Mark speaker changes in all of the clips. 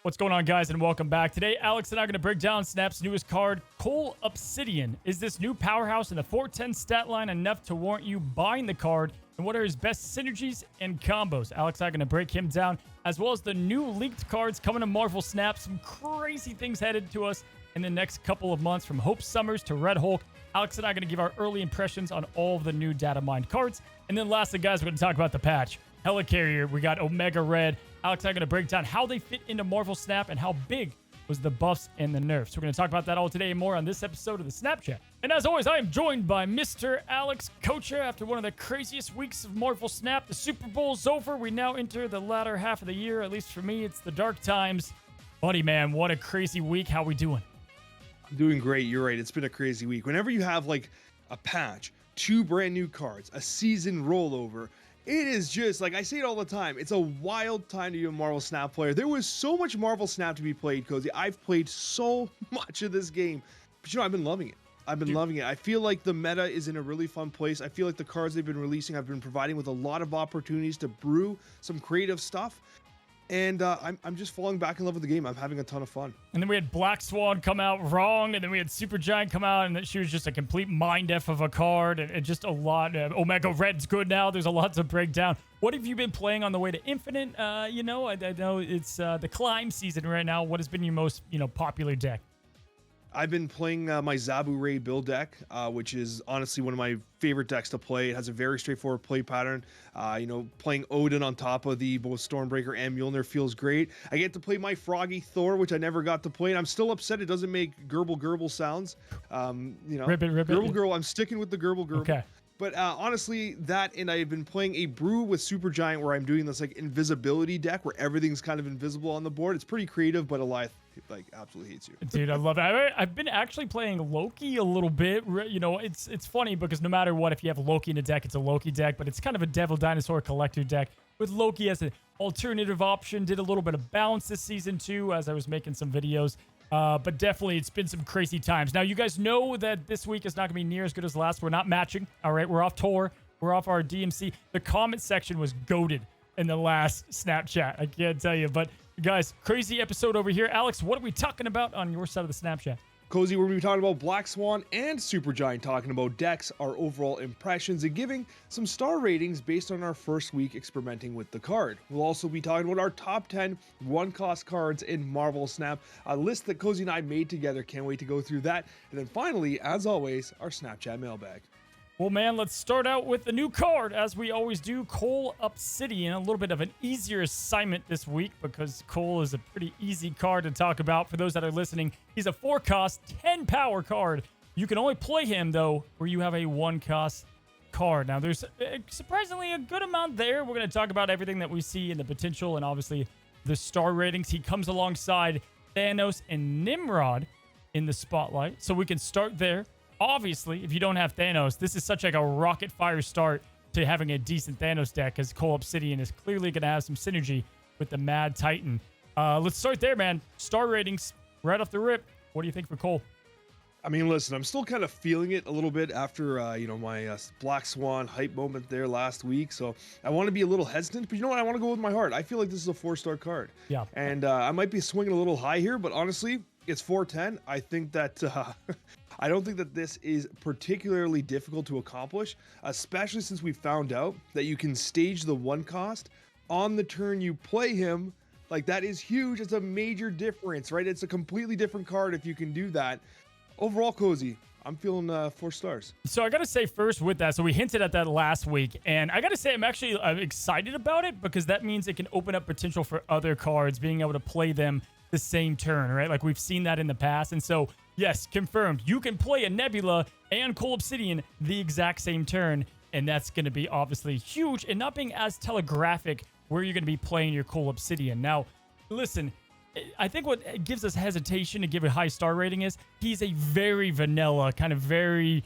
Speaker 1: What's going on, guys, and welcome back. Today, Alex and I are going to break down Snap's newest card, Cull Obsidian. Is this new powerhouse in the 410 stat line enough to warrant you buying the card? And what are his best synergies and combos? Alex and I are going to break him down, as well as the new leaked cards coming to Marvel Snap. Some crazy things headed to us in the next couple of months, from Hope Summers to Red Hulk. Alex and I are going to give our early impressions on all of the new data mined cards. And then lastly, guys, we're going to talk about the patch. Helicarrier, we got Omega Red. Alex and I are going to break down how they fit into Marvel Snap and how big was the buffs and the nerfs. We're going to talk about that all today and more on this episode of the Snapchat. And as always, I am joined by Mr. Alex Coccia. After one of the craziest weeks of Marvel Snap, the Super Bowl's over. We now enter the latter half of the year. At least for me, it's the dark times. Buddy, man, what a crazy week. How we doing?
Speaker 2: I'm doing great. You're right. It's been a crazy week. Whenever you have like a patch, 2 brand new cards, a season rollover, it is just, like I say it all the time, it's a wild time to be a Marvel Snap player. There was so much Marvel Snap to be played, Cozy. I've played so much of this game, but I've been loving it. Loving it. I feel like the meta is in a really fun place. I feel like the cards they've been releasing have been providing with a lot of opportunities to brew some creative stuff. And I'm just falling back in love with the game. I'm having a ton of fun.
Speaker 1: And then we had Black Swan come out wrong, and then we had Supergiant come out, and she was just a complete mind F of a card, and just a lot. Omega Red's good now. There's a lot to break down. What have you been playing on the way to Infinite? I know it's the climb season right now. What has been your most popular deck?
Speaker 2: I've been playing my Zabu Ray build deck, which is honestly one of my favorite decks to play. It has a very straightforward play pattern. Playing Odin on top of the both Stormbreaker and Mjolnir feels great. I get to play my Froggy Thor, which I never got to play, and I'm still upset it doesn't make Gerbil sounds.
Speaker 1: Rip it.
Speaker 2: Gerbil. I'm sticking with the Gerbil.
Speaker 1: Okay.
Speaker 2: But honestly, that, and I've been playing a brew with Supergiant where I'm doing this like invisibility deck where everything's kind of invisible on the board. It's pretty creative, but Elias absolutely hates you.
Speaker 1: Dude, I love it. I've been actually playing Loki a little bit. It's funny because no matter what, if you have Loki in a deck, it's a Loki deck, but it's kind of a Devil Dinosaur Collector deck with Loki as an alternative option. Did a little bit of bounce this season too, as I was making some videos. But definitely, it's been some crazy times. Now, you guys know that this week is not going to be near as good as last. We're not matching. All right, we're off tour. We're off our DMC. The comment section was goated in the last Snapchat. I can't tell you. But, guys, crazy episode over here. Alex, what are we talking about on your side of the Snapchat?
Speaker 2: Cozy, we're going to be talking about Black Swan and Supergiant, talking about decks, our overall impressions, and giving some star ratings based on our first week experimenting with the card. We'll also be talking about our top 10 one-cost cards in Marvel Snap, a list that Cozy and I made together. Can't wait to go through that. And then finally, as always, our Snapchat mailbag.
Speaker 1: Well, man, let's start out with the new card, as we always do, Cull Obsidian. A little bit of an easier assignment this week because Cull is a pretty easy card to talk about. For those that are listening, he's a 4-cost, 10-power card. You can only play him, though, where you have a 1-cost card. Now, there's surprisingly a good amount there. We're going to talk about everything that we see and the potential and obviously the star ratings. He comes alongside Thanos and Nimrod in the spotlight, so we can start there. Obviously, if you don't have Thanos, this is such like a rocket fire start to having a decent Thanos deck, because Cull Obsidian is clearly going to have some synergy with the Mad Titan. Let's start there, man. Star ratings right off the rip. What do you think for Cull?
Speaker 2: I mean, listen, I'm still kind of feeling it a little bit after, my Black Swan hype moment there last week. So I want to be a little hesitant, but you know what? I want to go with my heart. I feel like this is a 4-star card.
Speaker 1: Yeah.
Speaker 2: And I might be swinging a little high here, but honestly, it's 410. I think that... I don't think that this is particularly difficult to accomplish, especially since we found out that you can stage the 1-cost on the turn you play him. Like, that is huge. It's a major difference, right? It's a completely different card if you can do that. Overall, Cozy, I'm feeling 4 stars.
Speaker 1: So I got to say first with that, so we hinted at that last week, and I got to say I'm excited about it because that means it can open up potential for other cards, being able to play them the same turn, right? Like we've seen that in the past. And so, yes, confirmed. You can play a Nebula and Cull Obsidian the exact same turn, and that's going to be obviously huge and not being as telegraphic where you're going to be playing your Cull Obsidian. Now, listen, I think what gives us hesitation to give a high star rating is he's a very vanilla, kind of very,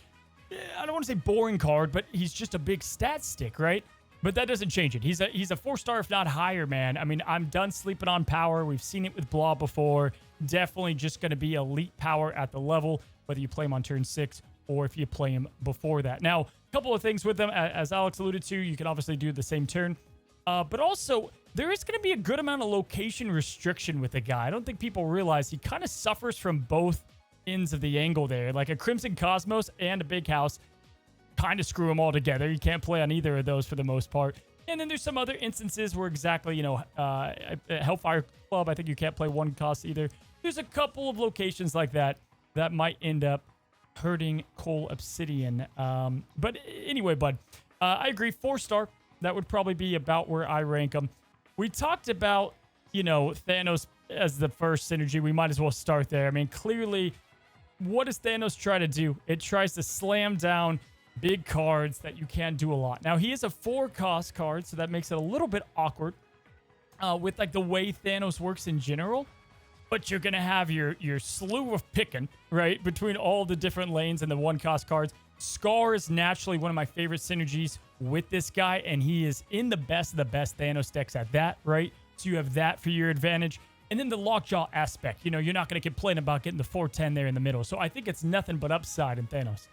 Speaker 1: I don't want to say boring card, but he's just a big stat stick, right? But that doesn't change it. He's a 4-star, if not higher, man. I mean, I'm done sleeping on power. We've seen it with Blah before. Definitely just going to be elite power at the level, whether you play him on turn 6 or if you play him before that. Now, a couple of things with them. As Alex alluded to, you can obviously do the same turn. But also, there is going to be a good amount of location restriction with the guy. I don't think people realize he kind of suffers from both ends of the angle there. Like a Crimson Cosmos and a Big House kind of screw him all together. You can't play on either of those for the most part. And then there's some other instances where exactly, Hellfire Club, I think you can't play one cost either. There's a couple of locations like that that might end up hurting Cull Obsidian. But anyway, bud, I agree. 4-star. That would probably be about where I rank them. We talked about, Thanos as the first synergy. We might as well start there. I mean, clearly, what does Thanos try to do? It tries to slam down big cards that you can't do a lot. Now, he is a 4-cost card, so that makes it a little bit awkward with like the way Thanos works in general. But you're going to have your slew of picking, right, between all the different lanes and the 1-cost cards. Scar is naturally one of my favorite synergies with this guy, and he is in the best of the best Thanos decks at that, right? So you have that for your advantage. And then the Lockjaw aspect, you're not going to complain about getting the 410 there in the middle. So I think it's nothing but upside in Thanos.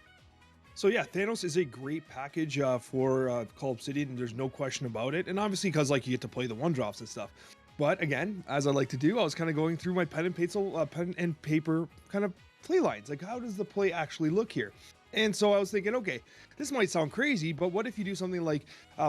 Speaker 2: So yeah, Thanos is a great package for Cull Obsidian, and there's no question about it. And obviously because you get to play the 1-drops and stuff. But again, as I like to do, I was kind of going through my pen and paper kind of play lines. Like, how does the play actually look here? And so I was thinking, okay, this might sound crazy, but what if you do something like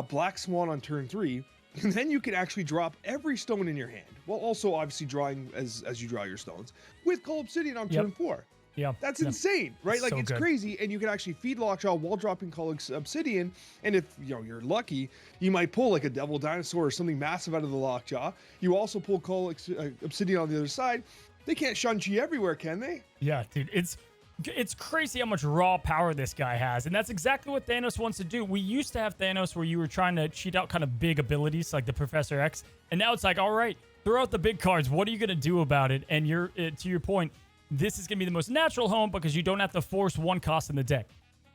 Speaker 2: Black Swan on turn 3, and then you can actually drop every stone in your hand, while also obviously drawing as you draw your stones, with Cull Obsidian on turn 4.
Speaker 1: Yeah,
Speaker 2: that's insane, right? Like,
Speaker 1: so
Speaker 2: it's
Speaker 1: good.
Speaker 2: Crazy, and you can actually feed Lockjaw while dropping Cull Obsidian, and if you're lucky, you might pull like a Devil Dinosaur or something massive out of the Lockjaw. You also pull Cull Obsidian on the other side. They can't Shang-Chi everywhere, can they?
Speaker 1: Yeah, dude, it's crazy how much raw power this guy has, and that's exactly what Thanos wants to do. We used to have Thanos where you were trying to cheat out kind of big abilities like the Professor X, and now it's like, all right, throw out the big cards. What are you going to do about it? And to your point, this is going to be the most natural home because you don't have to force 1 cost in the deck.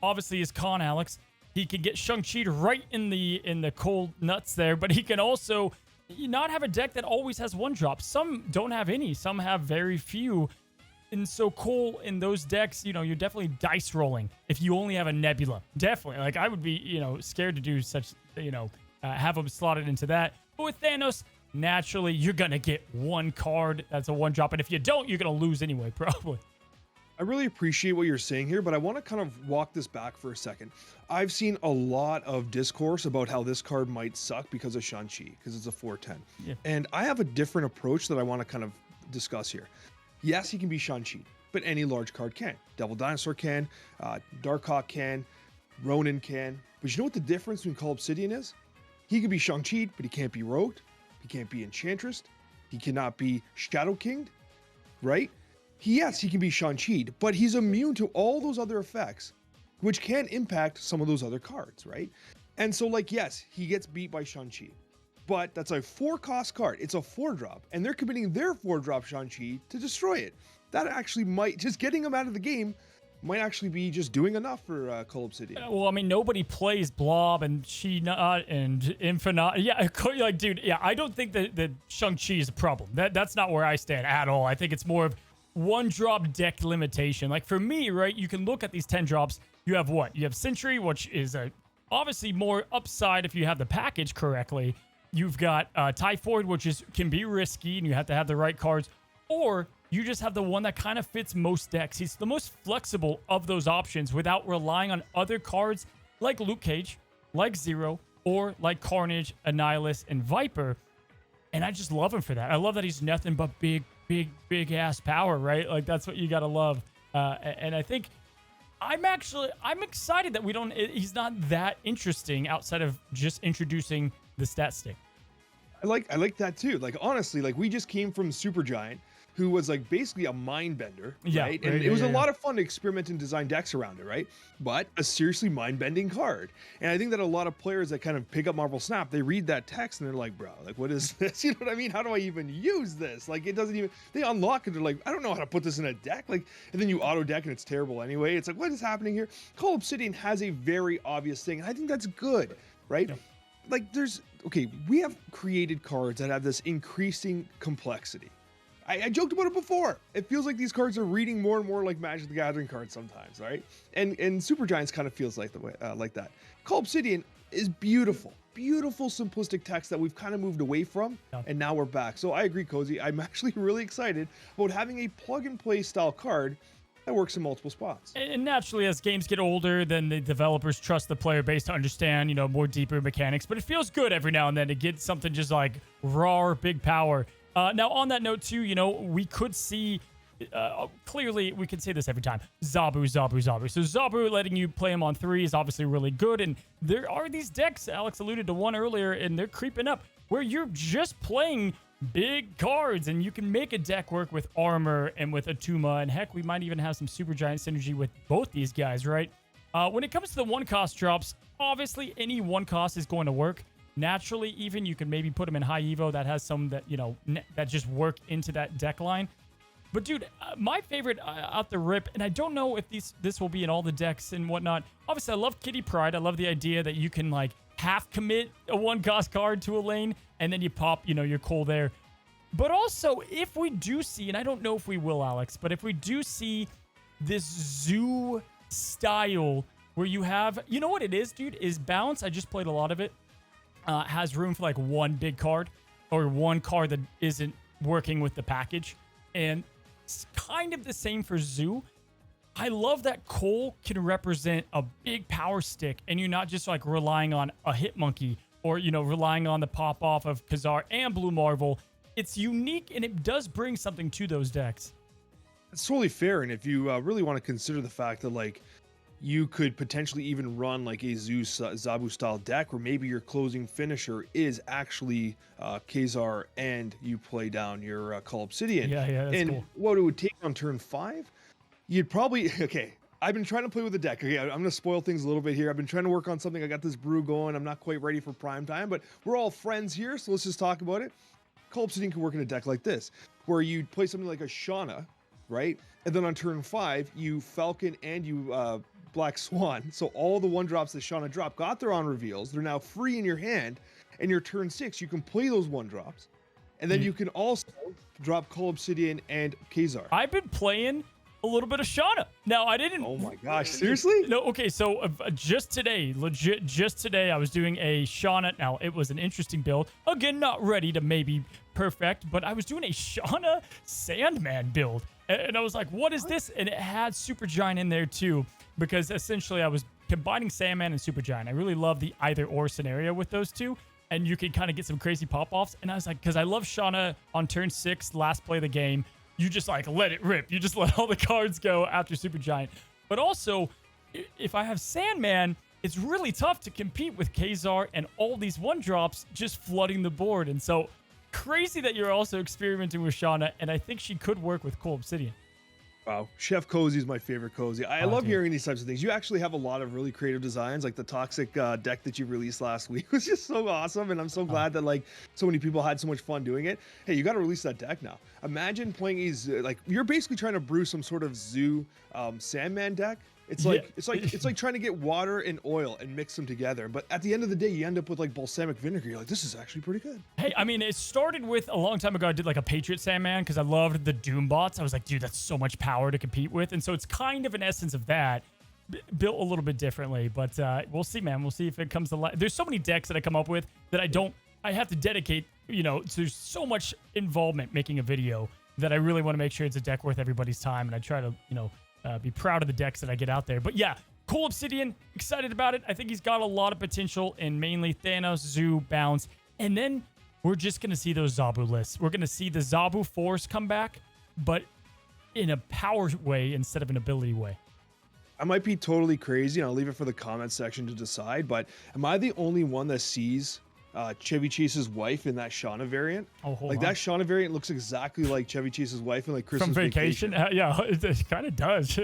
Speaker 1: Obviously, is Con Alex. He can get Shang-Chi right in the cold nuts there, but he can also not have a deck that always has 1-drop. Some don't have any. Some have very few. And so Cole in those decks, you're definitely dice rolling if you only have a Nebula. Definitely. Like, I would be, scared to do such, have them slotted into that. But with Thanos, naturally, you're going to get 1 card that's a 1-drop. And if you don't, you're going to lose anyway, probably.
Speaker 2: I really appreciate what you're saying here, but I want to kind of walk this back for a second. I've seen a lot of discourse about how this card might suck because of Shang-Chi, because it's a 410.
Speaker 1: Yeah.
Speaker 2: And I have a different approach that I want to kind of discuss here. Yes, he can be Shang-Chi, but any large card can. Devil Dinosaur can, Darkhawk can, Ronin can. But you know what the difference between Cull Obsidian is? He can be Shang-Chi, but he can't be Rogued. He can't be Enchantress. He cannot be Shadow Kinged, right? Yes, he can be Shang-Chi, but he's immune to all those other effects, which can impact some of those other cards, right? And so, yes, he gets beat by Shang-Chi. But that's a 4-cost card. It's a 4-drop, and they're committing their 4-drop Shang-Chi to destroy it. That actually might, just getting him out of the game, might actually be just doing enough for Cull Obsidian.
Speaker 1: Well, I mean, nobody plays Blob and She-Not and Infinite. Yeah, dude, yeah, I don't think that Shang-Chi is a problem. That's not where I stand at all. I think it's more of 1-drop deck limitation. Like, for me, right, you can look at these 10 drops. You have what? You have Sentry, which is obviously more upside if you have the package correctly. You've got Typhoid, which can be risky, and you have to have the right cards. Or you just have the one that kind of fits most decks. He's the most flexible of those options without relying on other cards like Luke Cage, like Zero, or like Carnage, Annihilus, and Viper. And I just love him for that. I love that he's nothing but big ass power, right? Like, that's what you got to love. And I think I'm excited that he's not that interesting outside of just introducing the stat stick.
Speaker 2: I like that too. Like, honestly, we just came from Supergiant, who was basically a mind bender, right? And it was a lot of fun to experiment and design decks around it, right? But a seriously mind-bending card. And I think that a lot of players that kind of pick up Marvel Snap, they read that text and they're like, bro, what is this? You know what I mean? How do I even use this? It doesn't even, they unlock it. They're like, I don't know how to put this in a deck. And then you auto deck and it's terrible anyway. It's like, what is happening here? Cull Obsidian has a very obvious thing. And I think that's good, right? Yeah. We have created cards that have this increasing complexity. I joked about it before. It feels like these cards are reading more and more like Magic the Gathering cards sometimes, right? And Supergiants kind of feels like that. Cull Obsidian, is beautiful. Beautiful, simplistic text that we've kind of moved away from, and now we're back. So I agree, Cozy. I'm actually really excited about having a plug-and-play style card that works in multiple spots.
Speaker 1: And naturally, as games get older, then the developers trust the player base to understand, you know, more deeper mechanics. But it feels good every now and then to get something just like raw, big power. Now, on that note, too, you know, we could see... clearly, we can say this every time. Zabu. So Zabu letting you play him on 3 is obviously really good. And there are these decks, Alex alluded to one earlier, and they're creeping up, where you're just playing big cards, and you can make a deck work with armor and with Atuma. And heck, we might even have some super giant synergy with both these guys, right? When it comes to the 1-cost drops, obviously any 1-cost is going to work. Naturally, even you can maybe put them in high evo that has some that, you know, that just work into that deck line. But dude, my favorite out the rip, and I don't know if this will be in all the decks and whatnot. Obviously, I love Kitty Pryde. I love the idea that you can like half commit a 1-cost card to a lane, and then you pop, you know, your Cull there. But also, if we do see, and I don't know if we will, Alex, but if we do see this zoo style where you have, you know what it is, dude, is bounce. I just played a lot of it. Has room for like one big card or one card that isn't working with the package, and it's kind of the same for Zoo. I love that Cull can represent a big power stick, and you're not just like relying on a Hitmonkey or, you know, relying on the pop off of Khazar and Blue Marvel. It's unique, and it does bring something to those decks.
Speaker 2: It's totally fair, and if you really want to consider the fact that like you could potentially even run like a Zeus Zabu style deck where maybe your closing finisher is actually Khazar and you play down your Cull Obsidian.
Speaker 1: Yeah, that's
Speaker 2: and
Speaker 1: cool.
Speaker 2: What it would take on turn 5, you'd probably, okay, I've been trying to play with the deck. Okay, I'm going to spoil things a little bit here. I've been trying to work on something. I got this brew going. I'm not quite ready for prime time, but we're all friends here, so let's just talk about it. Cull Obsidian can work in a deck like this, where you play something like a Shauna, right? And then on turn 5, you Falcon and you Black Swan. So all the 1-drops that Shauna dropped got their on reveals. They're now free in your hand. And your turn 6, you can play those 1-drops. And then you can also drop Cull Obsidian and Khazar.
Speaker 1: I've been playing a little bit of Shauna. Now, I didn't...
Speaker 2: Oh my gosh, seriously?
Speaker 1: No, okay, so just today, legit, just today, I was doing a Shauna. Now, it was an interesting build. Again, not ready to maybe perfect, but I was doing a Shauna Sandman build. And I was like, what is this? And it had Supergiant in there too, because essentially I was combining Sandman and Supergiant. I really love the either-or scenario with those two, and you can kind of get some crazy pop-offs. And I was like, because I love Shauna on turn 6, last play of the game, you just like let it rip. You just let all the cards go after Supergiant. But also, if I have Sandman, it's really tough to compete with Khazar and all these 1-drops just flooding the board. And so, crazy that you're also experimenting with Shauna, and I think she could work with Cull Obsidian.
Speaker 2: Wow, Chef Cozy is my favorite Cozy. I love hearing these types of things. You actually have a lot of really creative designs, like the Toxic deck that you released last week was just so awesome, and I'm so glad that like so many people had so much fun doing it. Hey, you got to release that deck now. Imagine playing a like you're basically trying to brew some sort of Zoo Sandman deck. It's like it's like trying to get water and oil and mix them together. But at the end of the day, you end up with like balsamic vinegar. You're like, this is actually pretty good.
Speaker 1: Hey, I mean, it started with a long time ago. I did like a Patriot Sandman because I loved the Doom bots. I was like, dude, that's so much power to compete with. And so it's kind of an essence of that, built a little bit differently. But we'll see, man. We'll see if it comes to life. There's so many decks that I come up with that I have to dedicate, you know, there's so much involvement making a video that I really want to make sure it's a deck worth everybody's time. And I try to, you know, be proud of the decks that I get out there. But yeah, Cull Obsidian, excited about it. I think he's got a lot of potential in mainly Thanos, Zoo, Bounce. And then we're just going to see those Zabu lists. We're going to see the Zabu Force come back, but in a power way instead of an ability way.
Speaker 2: I might be totally crazy, and I'll leave it for the comment section to decide, but am I the only one that sees Chevy Chase's wife in that Shauna variant?
Speaker 1: Oh, hold on.
Speaker 2: That Shauna variant looks exactly like Chevy Chase's wife in like Christmas
Speaker 1: From Vacation. Yeah, it kind of does.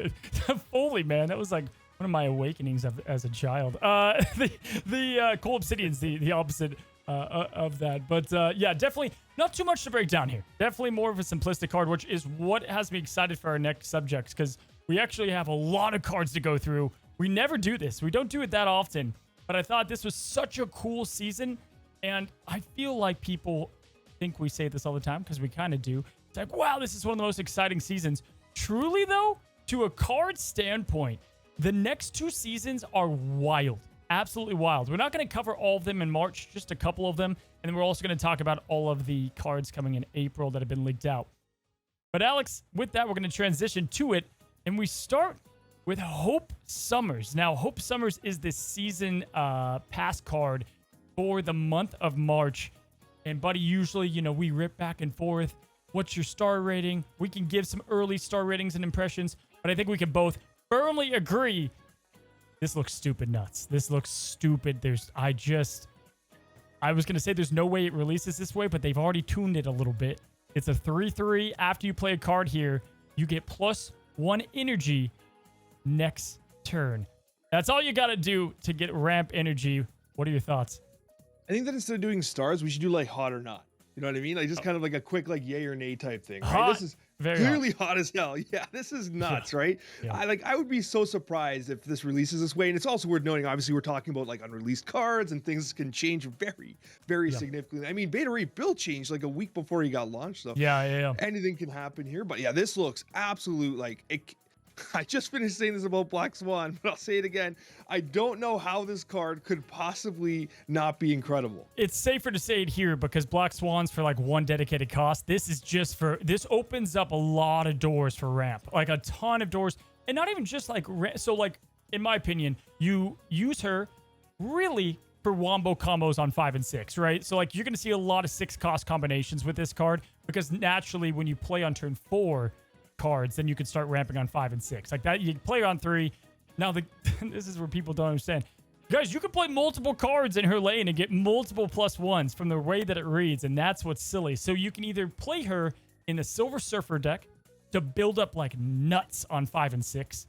Speaker 1: Fully, man. That was like one of my awakenings as a child. The Cull Obsidian's the opposite of that. But yeah, definitely not too much to break down here. Definitely more of a simplistic card, which is what has me excited for our next subjects, because we actually have a lot of cards to go through. We never do this. We don't do it that often. But I thought this was such a cool season. And I feel like people think we say this all the time, because we kind of do. It's like, wow, this is one of the most exciting seasons. Truly, though, to a card standpoint, the next 2 seasons are wild. absolutely wild. We're not going to cover all of them in March, just a couple of them. And then we're also going to talk about all of the cards coming in April that have been leaked out. But Alex, with that, we're going to transition to it. And we start with Hope Summers. Now, Hope Summers is the season pass card for the month of March. And buddy, usually, you know, we rip back and forth. What's your star rating? We can give some early star ratings and impressions. But I think we can both firmly agree this looks stupid nuts. This looks stupid. I was going to say there's no way it releases this way, but they've already tuned it a little bit. It's a 3/3. After you play a card here, you get +1 energy next turn. That's all you got to do to get ramp energy. What are your thoughts?
Speaker 2: I think that instead of doing stars, we should do like hot or not. You know what I mean? Like just kind of like a quick like yay or nay type thing. Right?
Speaker 1: Hot,
Speaker 2: this is
Speaker 1: very
Speaker 2: clearly hot as hell. Yeah, this is nuts, right?
Speaker 1: Yeah.
Speaker 2: I would be so surprised if this releases this way. And it's also worth noting, obviously, we're talking about like unreleased cards and things can change very, very significantly. I mean, beta rate build changed like a week before he got launched. So
Speaker 1: yeah.
Speaker 2: anything can happen here. But yeah, this looks absolute like it. I just finished saying this about Black Swan, but I'll say it again. I don't know how this card could possibly not be incredible.
Speaker 1: It's safer to say it here because Black Swan's for like one dedicated cost. This is just for, this opens up a lot of doors for ramp, like a ton of doors. And not even just like, so like, in my opinion, you use her really for wombo combos on 5 and 6, right? So like, you're going to see a lot of 6 cost combinations with this card because naturally when you play on turn 4, cards, then you could start ramping on 5 and 6 like that. You play on 3. Now this is where people don't understand, guys. You can play multiple cards in her lane and get multiple +1s from the way that it reads, and that's what's silly. So you can either play her in the Silver Surfer deck to build up like nuts on 5 and 6,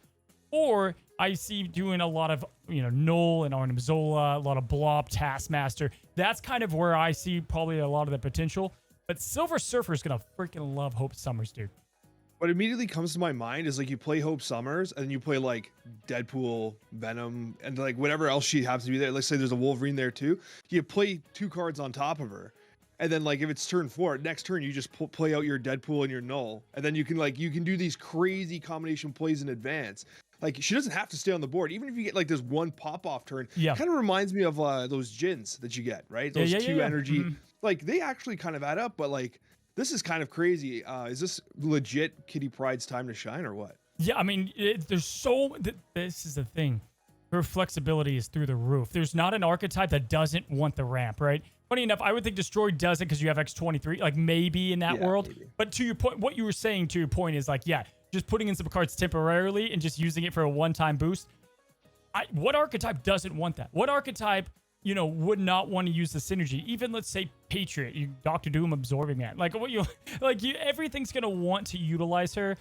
Speaker 1: or I see doing a lot of, you know, Null and Arnim Zola, a lot of Blob, Taskmaster. That's kind of where I see probably a lot of the potential. But Silver Surfer is gonna freaking love Hope Summers, dude.
Speaker 2: What immediately comes to my mind is like you play Hope Summers and then you play like Deadpool, Venom, and like whatever else she happens to be there. Let's say there's a Wolverine there too. You play 2 cards on top of her. And then like if it's turn 4, next turn you just play out your Deadpool and your Null. And then you can do these crazy combination plays in advance. Like she doesn't have to stay on the board. Even if you get like this one pop-off turn, kind of reminds me of those Jins that you get, right? Those 2 energy. Like they actually kind of add up, but like this is kind of crazy. Is this legit Kitty Pryde's time to shine or what? Yeah,
Speaker 1: I mean, this is the thing. Her flexibility is through the roof. There's not an archetype that doesn't want the ramp, right? Funny enough, I would think Destroy doesn't because you have X23, like maybe in that world. Maybe. But to your point, what you were saying to your point is like, yeah, just putting in some cards temporarily and just using it for a one-time boost. What archetype doesn't want that? What archetype, you know, would not want to use the synergy? Even let's say Patriot, you Doctor Doom absorbing that. Like what everything's gonna want to utilize her.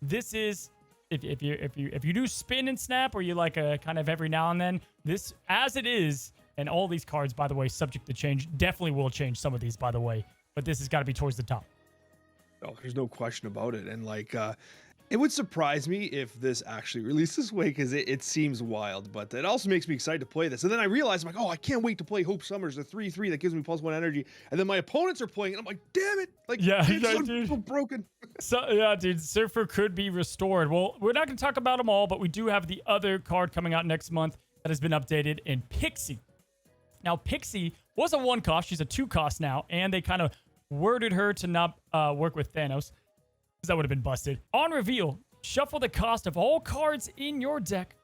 Speaker 1: This is if you do spin and snap, or you like a kind of every now and then. This as it is, and all these cards, by the way, subject to change. Definitely will change some of these, by the way. But this has got to be towards the top.
Speaker 2: Oh, there's no question about it. And like, it would surprise me if this actually released this way because it seems wild, but it also makes me excited to play this. And then I realize, I'm like, oh, I can't wait to play Hope Summers, the 3/3 that gives me +1 energy. And then my opponents are playing, and I'm like, damn it. Like, it's so broken.
Speaker 1: So, yeah, dude, Surfer could be restored. Well, we're not going to talk about them all, but we do have the other card coming out next month that has been updated in Pixie. Now, Pixie was a 1 cost. She's a 2 cost now, and they kind of worded her to not work with Thanos. That would have been busted. On reveal, shuffle the cost of all cards in your deck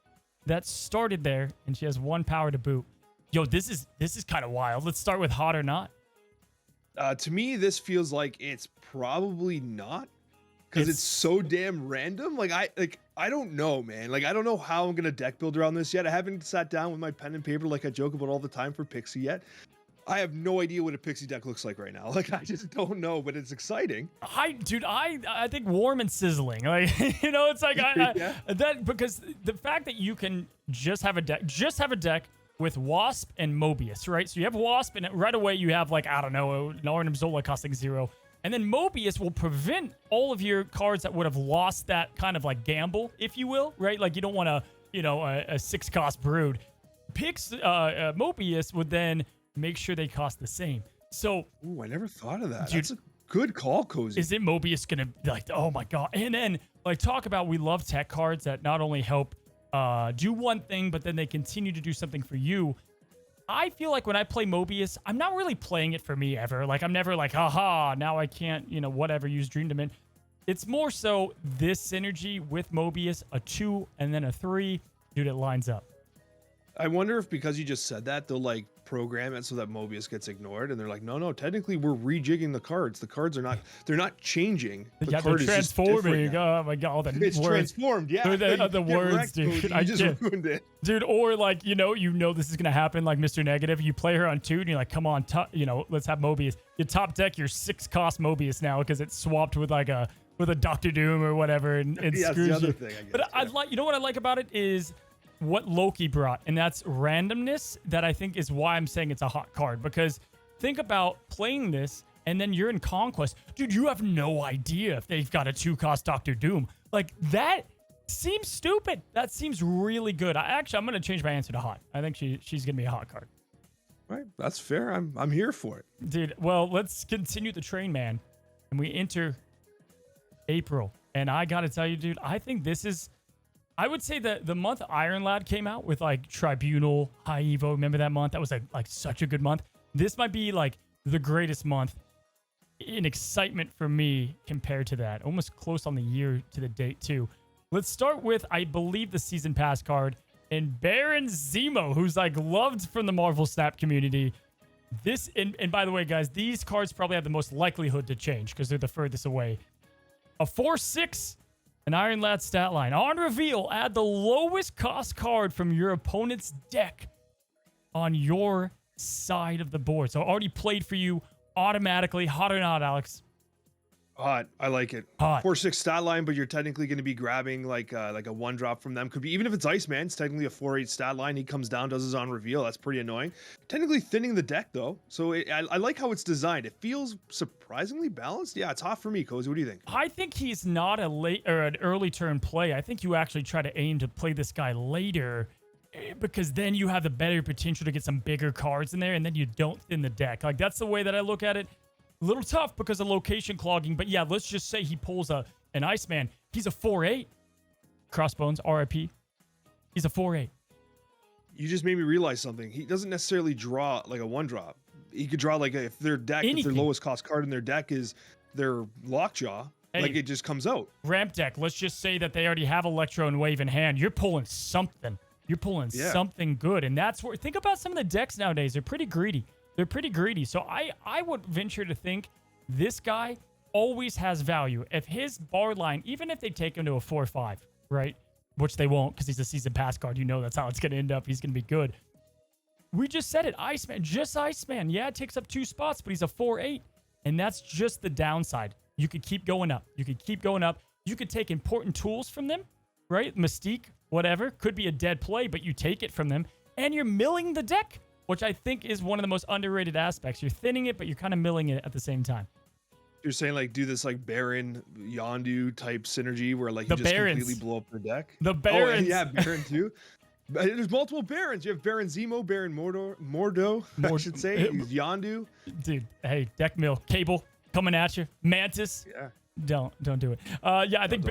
Speaker 1: that started there, and she has 1 power to boot. Yo, this is kind of wild. Let's start with hot or not.
Speaker 2: To me, this feels like it's probably not, because it's so damn random. Like I don't know, man. Like I don't know how I'm gonna deck build around this yet. I haven't sat down with my pen and paper like I joke about all the time for Pixie yet. I have no idea what a Pixie deck looks like right now. Like I just don't know, but it's exciting.
Speaker 1: I think warm and sizzling. Like you know, it's like that because the fact that you can just have a deck with Wasp and Mobius, right? So you have Wasp, and right away you have like I don't know, Arnim Zola costing 0, and then Mobius will prevent all of your cards that would have lost that kind of like gamble, if you will, right? Like you don't want a a 6 cost Brood. Mobius would then make sure they cost the same. So,
Speaker 2: ooh, I never thought of that. Dude, that's a good call, Cozy.
Speaker 1: Is it Mobius gonna be like, oh my god? And then like talk about, we love tech cards that not only help do one thing, but then they continue to do something for you. I feel like when I play Mobius, I'm not really playing it for me ever. Like, I'm never like, haha, now I can't, whatever, use Dream Dimension. It's more so this synergy with Mobius, a 2 and then a 3. Dude, it lines up.
Speaker 2: I wonder if because you just said that, they'll like program it so that Mobius gets ignored, and they're like, no, technically we're rejigging the cards. The cards are not, they're not changing. The
Speaker 1: yeah,
Speaker 2: card
Speaker 1: they're transforming. Oh my god, all the
Speaker 2: it's
Speaker 1: words.
Speaker 2: Transformed. Yeah,
Speaker 1: the words,
Speaker 2: wrecked,
Speaker 1: dude.
Speaker 2: I just ruined it,
Speaker 1: dude. Or like, you know this is gonna happen. Like Mr. Negative, you play her on 2, and you're like, come on, let's have Mobius. You top deck your 6-cost Mobius now because it's swapped with like a Doctor Doom or whatever, and
Speaker 2: yeah,
Speaker 1: screws
Speaker 2: the other
Speaker 1: you.
Speaker 2: Thing, I guess,
Speaker 1: but I like, what I like about it is what Loki brought, and that's randomness. That I think is why I'm saying it's a hot card, because think about playing this and then you're in Conquest. Dude, you have no idea if they've got a 2-cost Doctor Doom. Like, that seems stupid. That seems really good. I'm going to change my answer to hot. I think she's going to be a hot card.
Speaker 2: Right, that's fair. I'm here for it.
Speaker 1: Dude, well, let's continue the train, man. And we enter April. And I got to tell you, dude, I think this is... I would say that the month Iron Lad came out with like Tribunal, High Evo, remember that month? That was like such a good month. This might be like the greatest month in excitement for me compared to that. Almost close on the year to the date too. Let's start with, I believe, the Season Pass card and Baron Zemo, who's like loved from the Marvel Snap community. This, and by the way, guys, these cards probably have the most likelihood to change because they're the furthest away. A 4/6. An Iron Lad stat line. On reveal, add the lowest cost card from your opponent's deck on your side of the board. So already played for you automatically. Hot or not, Alex?
Speaker 2: Hot. I like it.
Speaker 1: Hot.
Speaker 2: 4/6 stat line, but you're technically going to be grabbing like a 1-drop from them. Could be, even if it's Iceman, it's technically a 4/8 stat line. He comes down, does his on reveal. That's pretty annoying. Technically thinning the deck though. So I like how it's designed. It feels surprisingly balanced. Yeah, it's hot for me, Cozy. What do you think?
Speaker 1: I think he's not a late or an early turn play. I think you actually try to aim to play this guy later, because then you have the better potential to get some bigger cards in there, and then you don't thin the deck. Like, that's the way that I look at it. A little tough because of location clogging, but yeah, let's just say he pulls an Iceman. He's a 4/8. Crossbones, RIP. He's a 4/8.
Speaker 2: You just made me realize something. He doesn't necessarily draw like a 1-drop. He could draw like if their lowest cost card in their deck is their Lockjaw,
Speaker 1: hey,
Speaker 2: like it just comes out.
Speaker 1: Ramp deck, let's just say that they already have Electro and Wave in hand. You're pulling something. You're pulling something good, and that's where, think about some of the decks nowadays. They're pretty greedy. They're pretty greedy. So I would venture to think this guy always has value. If his bar line, even if they take him to a 4/5, right? Which they won't because he's a Season Pass card. You know that's how it's going to end up. He's going to be good. We just said it. Iceman, just Iceman. Yeah, it takes up 2 spots, but he's a 4/8. And that's just the downside. You could keep going up. You could keep going up. You could take important tools from them, right? Mystique, whatever. Could be a dead play, but you take it from them. And you're milling the deck, which I think is one of the most underrated aspects. You're thinning it, but you're kind of milling it at the same time.
Speaker 2: You're saying like do this like Baron Yondu type synergy where like you just completely blow up their deck?
Speaker 1: The Barons.
Speaker 2: Oh, yeah, Baron too. There's multiple Barons. You have Baron Zemo, Baron Mordo, I should say. Yondu.
Speaker 1: Dude, hey, deck mill. Cable coming at you. Mantis.
Speaker 2: Yeah.
Speaker 1: Don't do it. Yeah, I think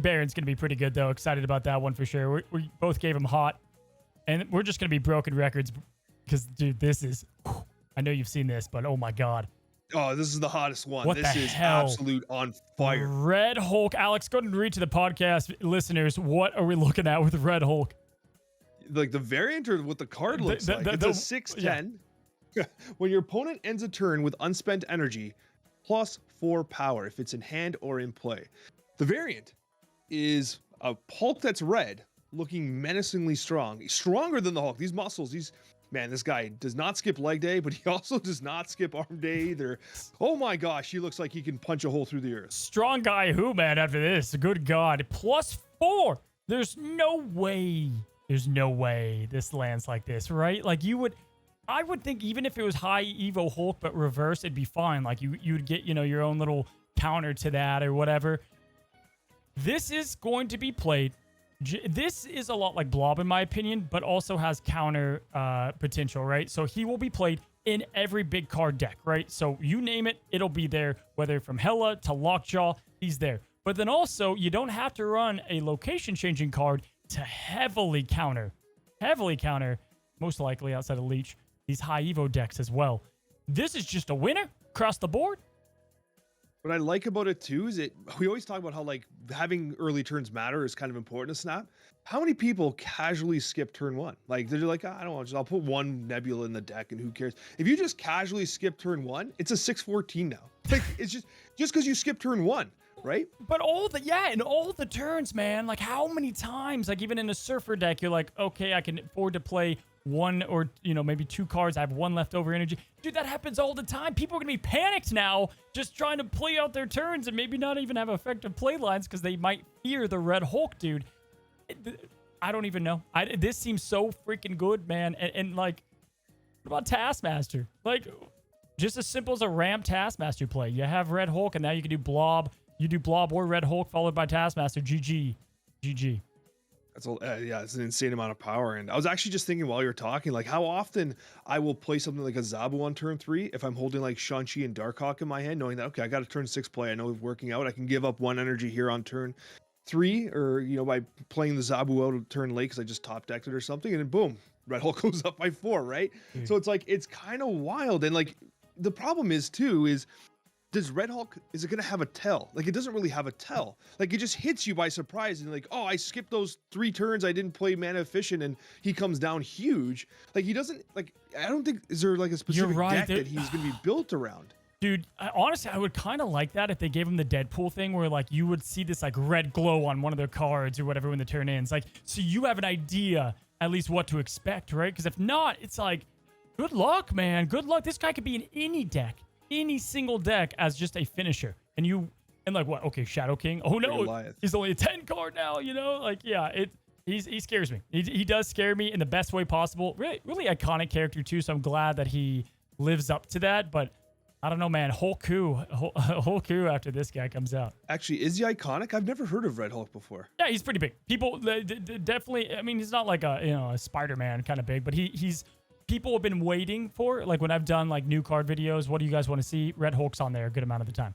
Speaker 1: Baron's going to be pretty good, though. Excited about that one for sure. We both gave him hot. And we're just going to be broken records. Because, dude, this is... I know you've seen this, but oh my god.
Speaker 2: Oh, this is the hottest one.
Speaker 1: What
Speaker 2: this
Speaker 1: the
Speaker 2: is
Speaker 1: hell?
Speaker 2: Absolute on fire.
Speaker 1: Red Hulk. Alex, go ahead and read to the podcast listeners. What are we looking at with Red Hulk?
Speaker 2: Like the variant or what the card looks like? It's a 6/10. Yeah. When your opponent ends a turn with unspent energy, +4 power if it's in hand or in play. The variant is a Hulk that's red, looking menacingly strong. He's stronger than the Hulk. These muscles, man, this guy does not skip leg day, but he also does not skip arm day either. Oh my gosh, he looks like he can punch a hole through the earth.
Speaker 1: Strong guy who, man, after this? Good God. +4. There's no way. There's no way this lands like this, right? Like I would think even if it was high Evo Hulk, but reverse, it'd be fine. Like you'd get, your own little counter to that or whatever. This is going to be played. This is a lot like Blob, in my opinion, but also has counter potential, right? So he will be played in every big card deck, right? So you name it, it'll be there, whether from Hela to Lockjaw, he's there. But then also, you don't have to run a location-changing card to heavily counter, most likely outside of Leech, these high Evo decks as well. This is just a winner across the board.
Speaker 2: What I like about it too is we always talk about how like having early turns matter is kind of important to Snap. How many people casually skip turn one? Like they're like, I don't want, I'll put one Nebula in the deck and who cares? If you just casually skip turn one, it's a 6-14 now. Like it's just because you skip turn one, right?
Speaker 1: But in all the turns, man, like how many times, like even in a Surfer deck, you're like, okay, I can afford to play one or, maybe two cards. I have one leftover energy. Dude, that happens all the time. People are going to be panicked now just trying to play out their turns and maybe not even have effective play lines because they might fear the Red Hulk, dude. I don't even know. This seems so freaking good, man. And like, what about Taskmaster? Like, just as simple as a ramp Taskmaster play. You have Red Hulk, and now you can do Blob. You do Blob or Red Hulk followed by Taskmaster. GG.
Speaker 2: That's it's an insane amount of power. And I was actually just thinking while you're talking, like how often I will play something like a Zabu on turn 3 if I'm holding like Shang-Chi and Darkhawk in my hand, knowing that, okay, I got a turn 6 play. I know it's working out. I can give up one energy here on turn 3 or, by playing the Zabu out of turn late because I just top decked it or something. And then boom, Red Hulk goes up by 4, right? So it's like, it's kind of wild. And like the problem is too, does Red Hulk, is it going to have a tell? Like, it doesn't really have a tell. Like, it just hits you by surprise. And like, oh, I skipped those 3 turns. I didn't play mana efficient. And he comes down huge. Like, he doesn't, like, I don't think, is there like a specific deck that he's going to be built around?
Speaker 1: Dude, honestly, I would kind of like that if they gave him the Deadpool thing where, like, you would see this, like, red glow on one of their cards or whatever when the turn ends. Like, so you have an idea at least what to expect, right? Because if not, it's like, good luck, man. Good luck. This guy could be in any deck. Any single deck as just a finisher. And like what? Okay, Shadow King. Oh no, he's only a 10 card now, Like, yeah, he scares me. He does scare me in the best way possible. Really iconic character too, so I'm glad that he lives up to that. But I don't know, man. Hulk after this guy comes out.
Speaker 2: Actually, is he iconic? I've never heard of Red Hulk before.
Speaker 1: Yeah, he's pretty big. People definitely, I mean, he's not like a Spider-Man kind of big, but he's people have been waiting for, like when I've done like new card videos, what do you guys want to see? Red Hulk's on there a good amount of the time.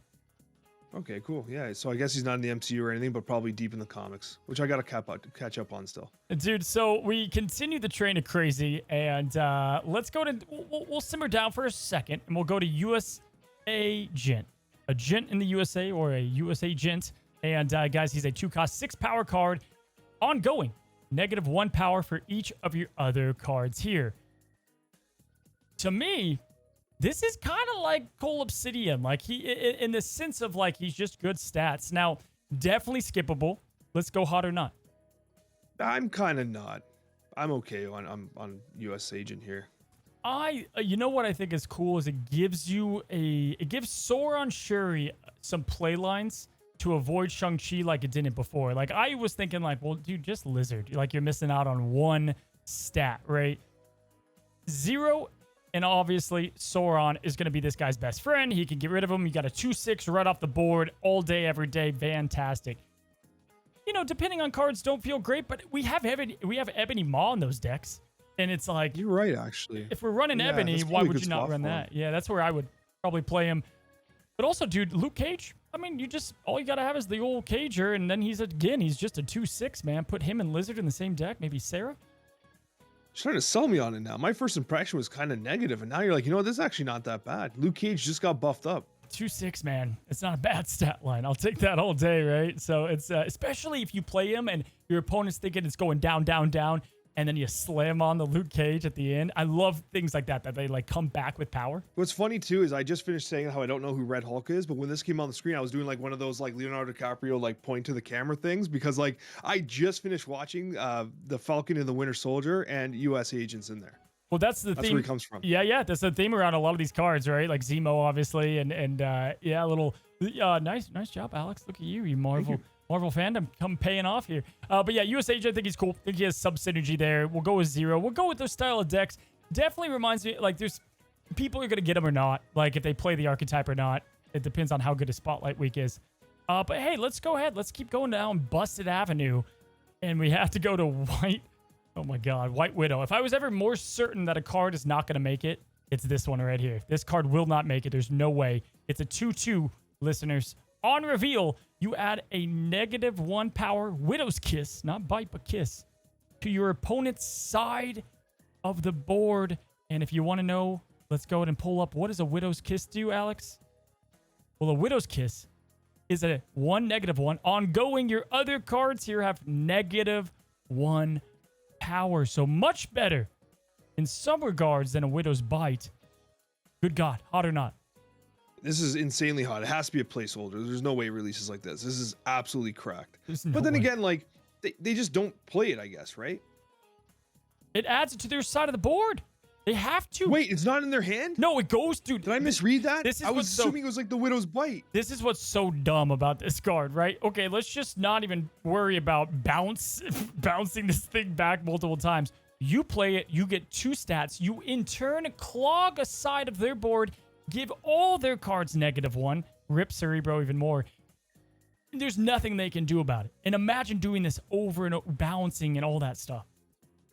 Speaker 2: Okay, cool. Yeah, so I guess he's not in the MCU or anything, but probably deep in the comics, which I got to catch up on still.
Speaker 1: Dude, so we continue the train of crazy, and let's go to, we'll simmer down for a second, and we'll go to USA Gent. A Gent in the USA or a USA Gent. And guys, he's a 2-cost, 6-power card, ongoing. -1 power for each of your other cards here. To me, this is kind of like Cull Obsidian. Like in the sense of like, he's just good stats. Now, definitely skippable. Let's go hot or not.
Speaker 2: I'm kind of not. I'm okay on US Agent here.
Speaker 1: You know what I think is cool is it gives Sauron Shuri some play lines to avoid Shang-Chi like it didn't before. Like I was thinking like, well, dude, just Lizard. Like you're missing out on one stat, right? 0. And obviously, Sauron is going to be this guy's best friend. He can get rid of him. You got a 2/6 right off the board all day, every day. Fantastic. Depending on cards, don't feel great, but we have Ebony Maw in those decks. And it's like...
Speaker 2: You're right, actually.
Speaker 1: If we're running Ebony, why would you not run that? Yeah, that's where I would probably play him. But also, dude, Luke Cage, I mean, all you got to have is the old Cager, and then he's just a 2/6, man. Put him and Lizard in the same deck. Maybe Sarah?
Speaker 2: Trying to sell me on it now. My first impression was kind of negative, and now you're like, this is actually not that bad. Luke Cage just got buffed up.
Speaker 1: 2/6, man. It's not a bad stat line. I'll take that all day, right? So it's especially if you play him and your opponent's thinking it's going down, down, down, and then you slam on the Luke Cage at the end. I love things like that they like come back with power.
Speaker 2: What's funny too is I just finished saying how I don't know who Red Hulk is, but when this came on the screen, I was doing like one of those like Leonardo DiCaprio like point to the camera things because like I just finished watching the Falcon and the Winter Soldier and US Agents in there.
Speaker 1: Well, that's the theme. That's
Speaker 2: where it comes from.
Speaker 1: Yeah, that's the theme around a lot of these cards, right? Like Zemo, obviously, and yeah, a little nice job, Alex. Look at you, Marvel fandom come paying off here. But yeah, US Agent, I think he's cool. I think he has sub synergy there. We'll go with 0. We'll go with those style of decks. Definitely reminds me, like, there's people are gonna get him or not. Like, if they play the archetype or not. It depends on how good a Spotlight Week is. But hey, let's go ahead. Let's keep going down Busted Avenue, and we have to go to White. Oh my God, White Widow. If I was ever more certain that a card is not gonna make it, it's this one right here. This card will not make it. There's no way. It's a 2/2, listeners. On reveal, you add a -1 power Widow's Kiss, not bite, but kiss, to your opponent's side of the board. And if you want to know, let's go ahead and pull up. What does a Widow's Kiss do, Alex? Well, a Widow's Kiss is a -1. Ongoing, your other cards here have -1 power. So much better in some regards than a Widow's Bite. Good God, hot or not?
Speaker 2: This is insanely hot. It has to be a placeholder. There's no way it releases like this. This is absolutely cracked.
Speaker 1: No
Speaker 2: but then
Speaker 1: way.
Speaker 2: again, like, they just don't play it, I guess, right?
Speaker 1: It adds it to their side of the board. They have to.
Speaker 2: Wait, it's not in their hand?
Speaker 1: No, it goes, dude.
Speaker 2: Did I misread that?
Speaker 1: This is
Speaker 2: I was
Speaker 1: what's so-
Speaker 2: assuming it was like the Widow's Bite.
Speaker 1: This is what's so dumb about this card, right? Okay, let's just not even worry about bouncing this thing back multiple times. You play it, you get 2 stats. You in turn clog a side of their board, give all their cards -1, rip Cerebro even more. There's nothing they can do about it. And imagine doing this over and over, bouncing and all that stuff.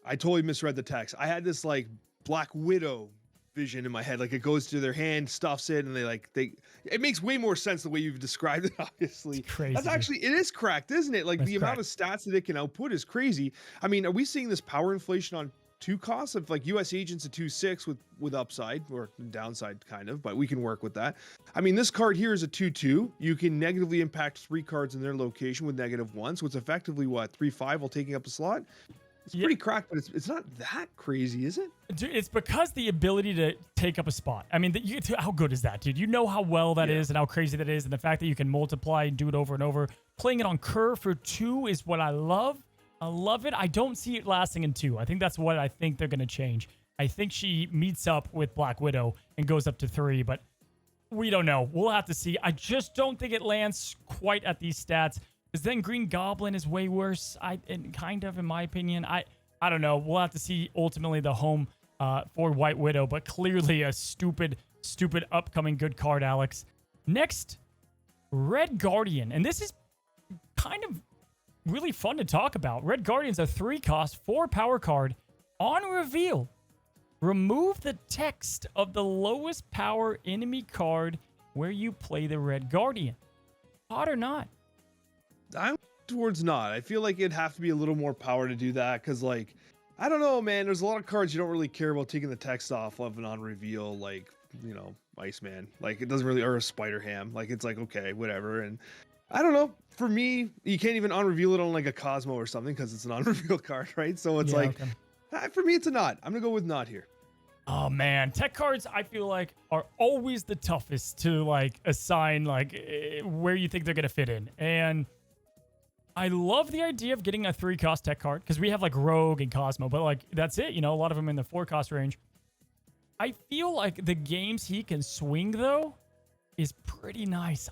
Speaker 2: I totally misread the text. I had this like Black Widow vision in my head. Like it goes to their hand, stuffs it, and it makes way more sense the way you've described it, obviously.
Speaker 1: It's crazy.
Speaker 2: That's actually, it is cracked, isn't it? Like
Speaker 1: It's
Speaker 2: the amount of stats that it can output is crazy. I mean, are we seeing this power inflation on 2 costs of like US agents a 2/6 with upside or downside kind of, but we can work with that. I mean, this card here is a 2/2. You can negatively impact 3 cards in their location with -1. So it's effectively what, 3/5 while taking up a slot? It's pretty cracked, but it's not that crazy, is it?
Speaker 1: Dude, it's because the ability to take up a spot. I mean, how good is that, dude? You know how well that is and how crazy that is, and the fact that you can multiply and do it over and over. Playing it on curve for 2 is what I love. I love it. I don't see it lasting in 2. I think that's what I think they're going to change. I think she meets up with Black Widow and goes up to 3, but we don't know. We'll have to see. I just don't think it lands quite at these stats. Because then Green Goblin is way worse, in my opinion. I don't know. We'll have to see ultimately the home for White Widow, but clearly a stupid upcoming good card, Alex. Next, Red Guardian. And this is kind of really fun to talk about. Red Guardian's a 3-cost, 4-power card. On reveal, remove the text of the lowest power enemy card where you play the Red Guardian. Hot or not?
Speaker 2: I'm towards not. I feel like it'd have to be a little more power to do that because, like, I don't know, man. There's a lot of cards you don't really care about taking the text off of an on reveal, like, you know, Iceman. Like, it doesn't really, or a Spider Ham. Like, it's like, okay, whatever. And I don't know. For me, you can't even on reveal it on like a Cosmo or something because it's an on reveal card, right? So it's for me, it's a not. I'm gonna go with not here.
Speaker 1: Oh man, tech cards I feel like are always the toughest to like assign like where you think they're gonna fit in. And I love the idea of getting a 3-cost tech card because we have like Rogue and Cosmo, but like that's it. You know, a lot of them in the 4-cost range. I feel like the games he can swing though is pretty nice.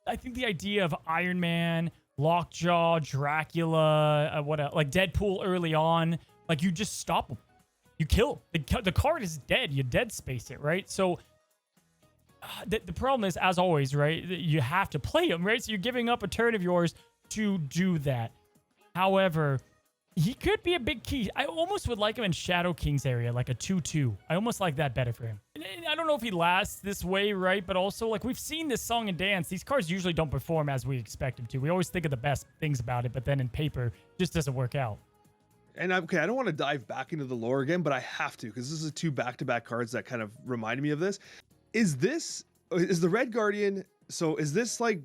Speaker 1: I think the idea of Iron Man, Lockjaw, Dracula, like Deadpool early on, like you just stop him. You kill him. The card is dead. You dead space it, right? So the problem is, as always, right, you have to play him, right? So you're giving up a turn of yours to do that. However, he could be a big key. I almost would like him in Shadow King's area, like a 2/2. I almost like that better for him. And I don't know if he lasts this way, right? But also, like, we've seen this Song and Dance. These cards usually don't perform as we expect them to. We always think of the best things about it, but then in paper, it just doesn't work out.
Speaker 2: And okay, I don't want to dive back into the lore again, but I have to because this is 2 back-to-back cards that kind of reminded me of this. Is the Red Guardian? So is this like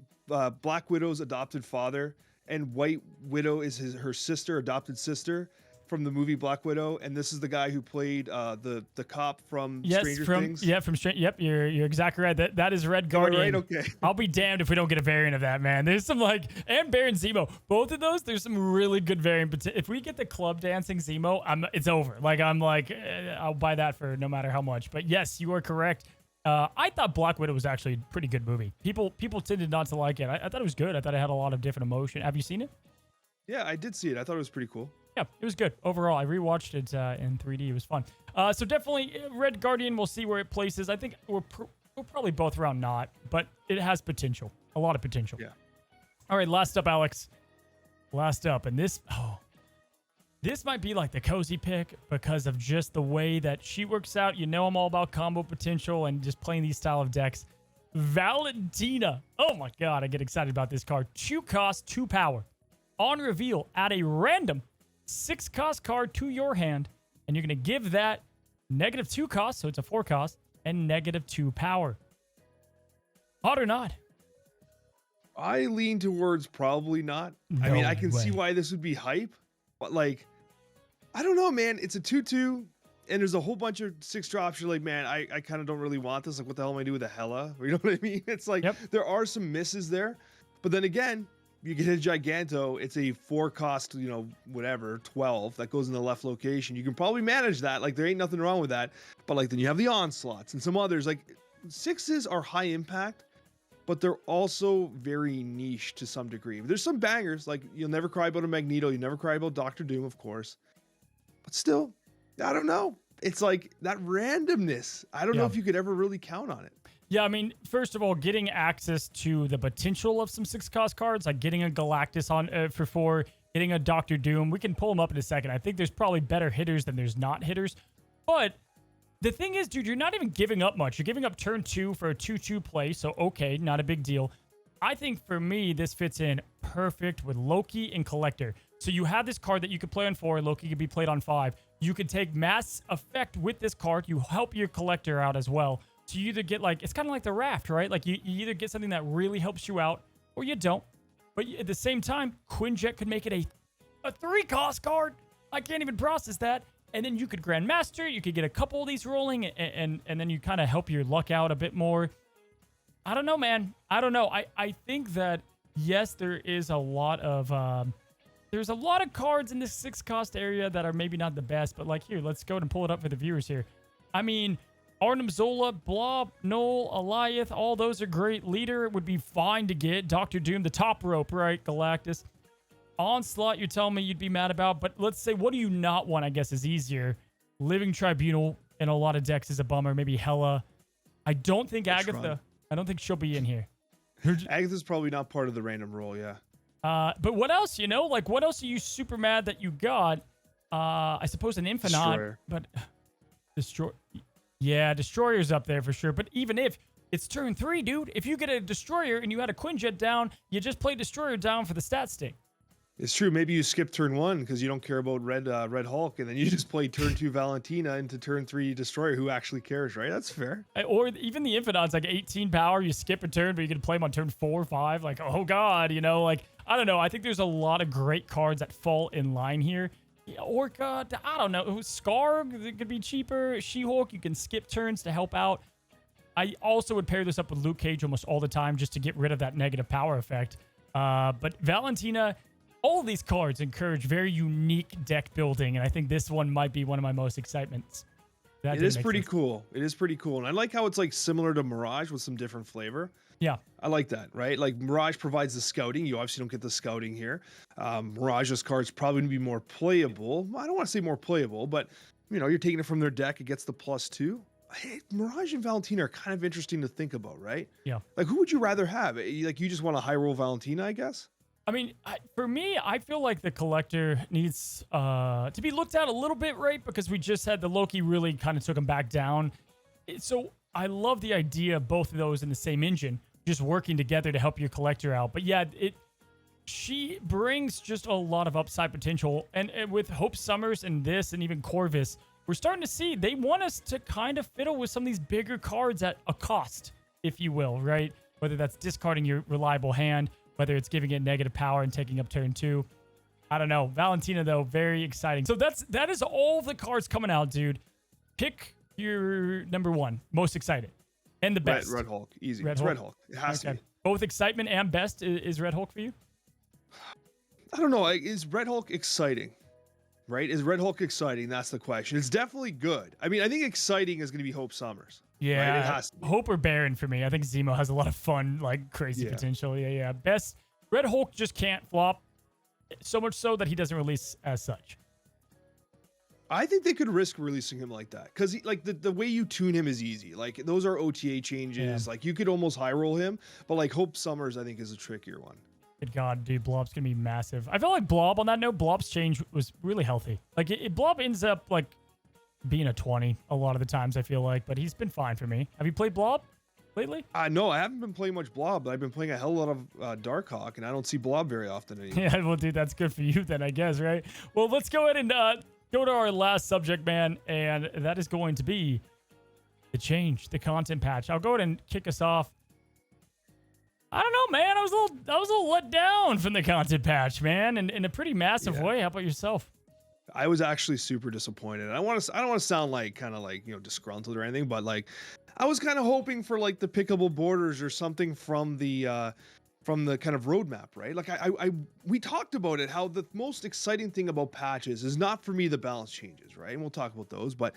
Speaker 2: Black Widow's adopted father, and White Widow is her sister, adopted sister from the movie Black Widow, and this is the guy who played the cop from Stranger Things?
Speaker 1: Yeah, from Stranger. Yep, you're exactly right. That is Red Guardian.
Speaker 2: Right, okay.
Speaker 1: I'll be damned if we don't get a variant of that, man. There's some like, and Baron Zemo. Both of those, there's some really good variant. If we get the club dancing Zemo, it's over. Like I'll buy that for no matter how much. But yes, you are correct. I thought Black Widow was actually a pretty good movie. People tended not to like it. I thought it was good. I thought it had a lot of different emotion. Have you seen it?
Speaker 2: Yeah, I did see it. I thought it was pretty cool.
Speaker 1: Yeah, it was good. Overall, I rewatched it in 3D. It was fun. So definitely Red Guardian, we'll see where it places. I think we're probably both around not, but it has potential. A lot of potential.
Speaker 2: Yeah.
Speaker 1: All right, last up, Alex. Last up. And this might be like the cozy pick because of just the way that she works out. You know I'm all about combo potential and just playing these style of decks. Valentina. Oh my god, I get excited about this card. 2 cost, 2 power. On reveal, add a random 6 cost card to your hand, and you're going to give that -2 cost, so it's a 4 cost, and -2 power. Hot or not?
Speaker 2: I lean towards probably not. I
Speaker 1: No
Speaker 2: mean, I can see
Speaker 1: way.
Speaker 2: why this would be hype, but like, I don't know, man. It's a 2/2, and there's a whole bunch of 6 drops. You're like, man, I kind of don't really want this. Like, what the hell am I doing with a Hella? You know what I mean? It's like,
Speaker 1: Yep.
Speaker 2: there are some misses there, but then again, you get a Giganto. It's a 4 cost, whatever, 12 that goes in the left location. You can probably manage that. Like, there ain't nothing wrong with that. But like, then you have the Onslaughts and some others. Like, 6s are high impact, but they're also very niche to some degree. There's some bangers, like you'll never cry about a Magneto, you never cry about Doctor Doom, of course. But still, I don't know. It's like that randomness. I don't know if you could ever really count on it.
Speaker 1: Yeah, I mean, first of all, getting access to the potential of some 6 cost cards, like getting a Galactus on for 4, getting a Doctor Doom, we can pull them up in a second. I think there's probably better hitters than there's not hitters. But the thing is, dude, you're not even giving up much. You're giving up turn 2 for a 2/2 play, so okay, not a big deal. I think for me, this fits in perfect with Loki and Collector. So you have this card that you could play on 4, Loki could be played on 5. You could take mass effect with this card. You help your Collector out as well. So you either get like, it's kind of like the Raft, right? Like you either get something that really helps you out or you don't. But at the same time, Quinjet could make it a 3 cost card. I can't even process that. And then you could Grandmaster, you could get a couple of these rolling, and then you kind of help your luck out a bit more. I don't know, man. I don't know. I think that, yes, there is a lot of there's a lot of cards in this 6 cost area that are maybe not the best, but like here, let's go ahead and pull it up for the viewers here. I mean, Arnim Zola, Blob, Null, Eliath, all those are great. Leader would be fine to get. Doctor Doom, the top rope, right? Galactus. Onslaught, you're telling me you'd be mad about, but let's say, what do you not want, I guess, is easier. Living Tribunal in a lot of decks is a bummer. Maybe Hella. I don't think Agatha, I don't think she'll be in here.
Speaker 2: Agatha's probably not part of the random roll, yeah.
Speaker 1: But what else, like, what else are you super mad that you got? I suppose an Infinite,
Speaker 2: Destroyer.
Speaker 1: but yeah, Destroyer's up there for sure. But even if it's turn 3, dude, if you get a Destroyer and you had a Quinjet down, you just play Destroyer down for the stat stick.
Speaker 2: It's true. Maybe you skip turn 1 because you don't care about Red Hulk, and then you just play turn 2 Valentina into turn 3 Destroyer, who actually cares, right? That's fair.
Speaker 1: Or even the Infinite's like 18 power. You skip a turn, but you can play them on turn 4 or 5. Like, oh god, like, I don't know. I think there's a lot of great cards that fall in line here. Orca, I don't know. Scarg, it could be cheaper. She-Hulk, you can skip turns to help out. I also would pair this up with Luke Cage almost all the time just to get rid of that negative power effect. But Valentina, all of these cards encourage very unique deck building, and I think this one might be one of my most excitements.
Speaker 2: It is pretty cool. It is pretty cool. And I like how it's like similar to Mirage with some different flavor.
Speaker 1: Yeah.
Speaker 2: I like that, right? Like Mirage provides the scouting. You obviously don't get the scouting here. Mirage's cards probably going to be more playable. I don't want to say more playable, but you're taking it from their deck. It gets the +2. Hey, Mirage and Valentina are kind of interesting to think about, right?
Speaker 1: Yeah.
Speaker 2: Like, who would you rather have? Like, you just want a high roll Valentina, I guess?
Speaker 1: I mean, for me, I feel like the Collector needs to be looked at a little bit, right? Because we just had the Loki really kind of took him back down. So I love the idea of both of those in the same engine, just working together to help your Collector out. But yeah, she brings just a lot of upside potential. And with Hope Summers and this and even Corvus, we're starting to see they want us to kind of fiddle with some of these bigger cards at a cost, if you will, right? Whether that's discarding your reliable hand, whether it's giving it negative power and taking up turn 2. I don't know. Valentina, though, very exciting. So that is all the cards coming out, dude. Pick your number 1. Most excited. And the best.
Speaker 2: Red Hulk. Easy.
Speaker 1: Red
Speaker 2: It's
Speaker 1: Hulk?
Speaker 2: Red Hulk. It has to be.
Speaker 1: Both excitement and best is Red Hulk for you?
Speaker 2: I don't know. Is Red Hulk exciting? Right? Is Red Hulk exciting? That's the question. It's definitely good. I mean, I think exciting is going to be Hope Summers.
Speaker 1: Yeah,
Speaker 2: right? It has to be.
Speaker 1: Hope or Baron for me. I think Zemo has a lot of fun, like crazy potential. Yeah. Best. Red Hulk just can't flop, so much so that he doesn't release as such.
Speaker 2: I think they could risk releasing him like that because like the way you tune him is easy. Like those are OTA changes.
Speaker 1: Yeah.
Speaker 2: Like you could almost high roll him, but like Hope Summers I think is a trickier one.
Speaker 1: Good God, dude, Blob's gonna be massive. I feel like Blob, on that note, Blob's change was really healthy. Like Blob ends up like being a 20 a lot of the times, I feel like, but he's been fine for me. Have you played Blob? lately?
Speaker 2: No, I haven't been playing much Blob, but I've been playing a hell of a lot of Darkhawk, and I don't see Blob very often anymore.
Speaker 1: Yeah, well, dude, that's good for you then, I guess, right? Well, let's go ahead and go to our last subject, man, and that is going to be the change, the content patch. I'll go ahead and kick us off. I don't know, man. I was a little let down from the content patch, man, in a pretty massive way. How about yourself?
Speaker 2: I was actually super disappointed. I don't want to sound like kind of like, disgruntled or anything, but like I was kind of hoping for like the pickable borders or something from the kind of roadmap, right? Like we talked about it, how the most exciting thing about patches is not for me the balance changes, right? And we'll talk about those, but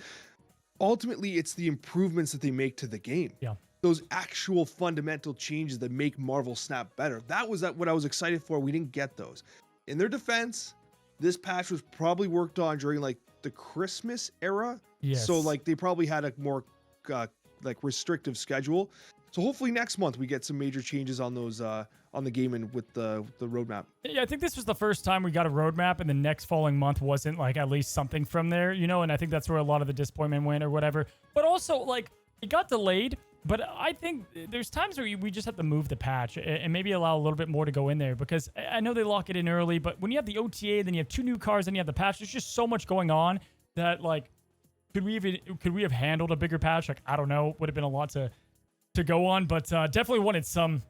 Speaker 2: ultimately it's the improvements that they make to the game.
Speaker 1: Yeah.
Speaker 2: Those actual fundamental changes that make Marvel Snap better. That was what I was excited for. We didn't get those. In their defense, this patch was probably worked on during like the Christmas era.
Speaker 1: Yes.
Speaker 2: So like they probably had a more like restrictive schedule. So hopefully next month we get some major changes on those on the game and with the roadmap.
Speaker 1: Yeah, I think this was the first time we got a roadmap and the next following month wasn't like at least something from there, and I think that's where a lot of the disappointment went or whatever. But also like it got delayed, but I think there's times where we just have to move the patch and maybe allow a little bit more to go in there, because I know they lock it in early, but when you have the OTA, then you have 2 new cars, then you have the patch, there's just so much going on that like could we have handled a bigger patch? Like, I don't know, would have been a lot to go on, but definitely wanted some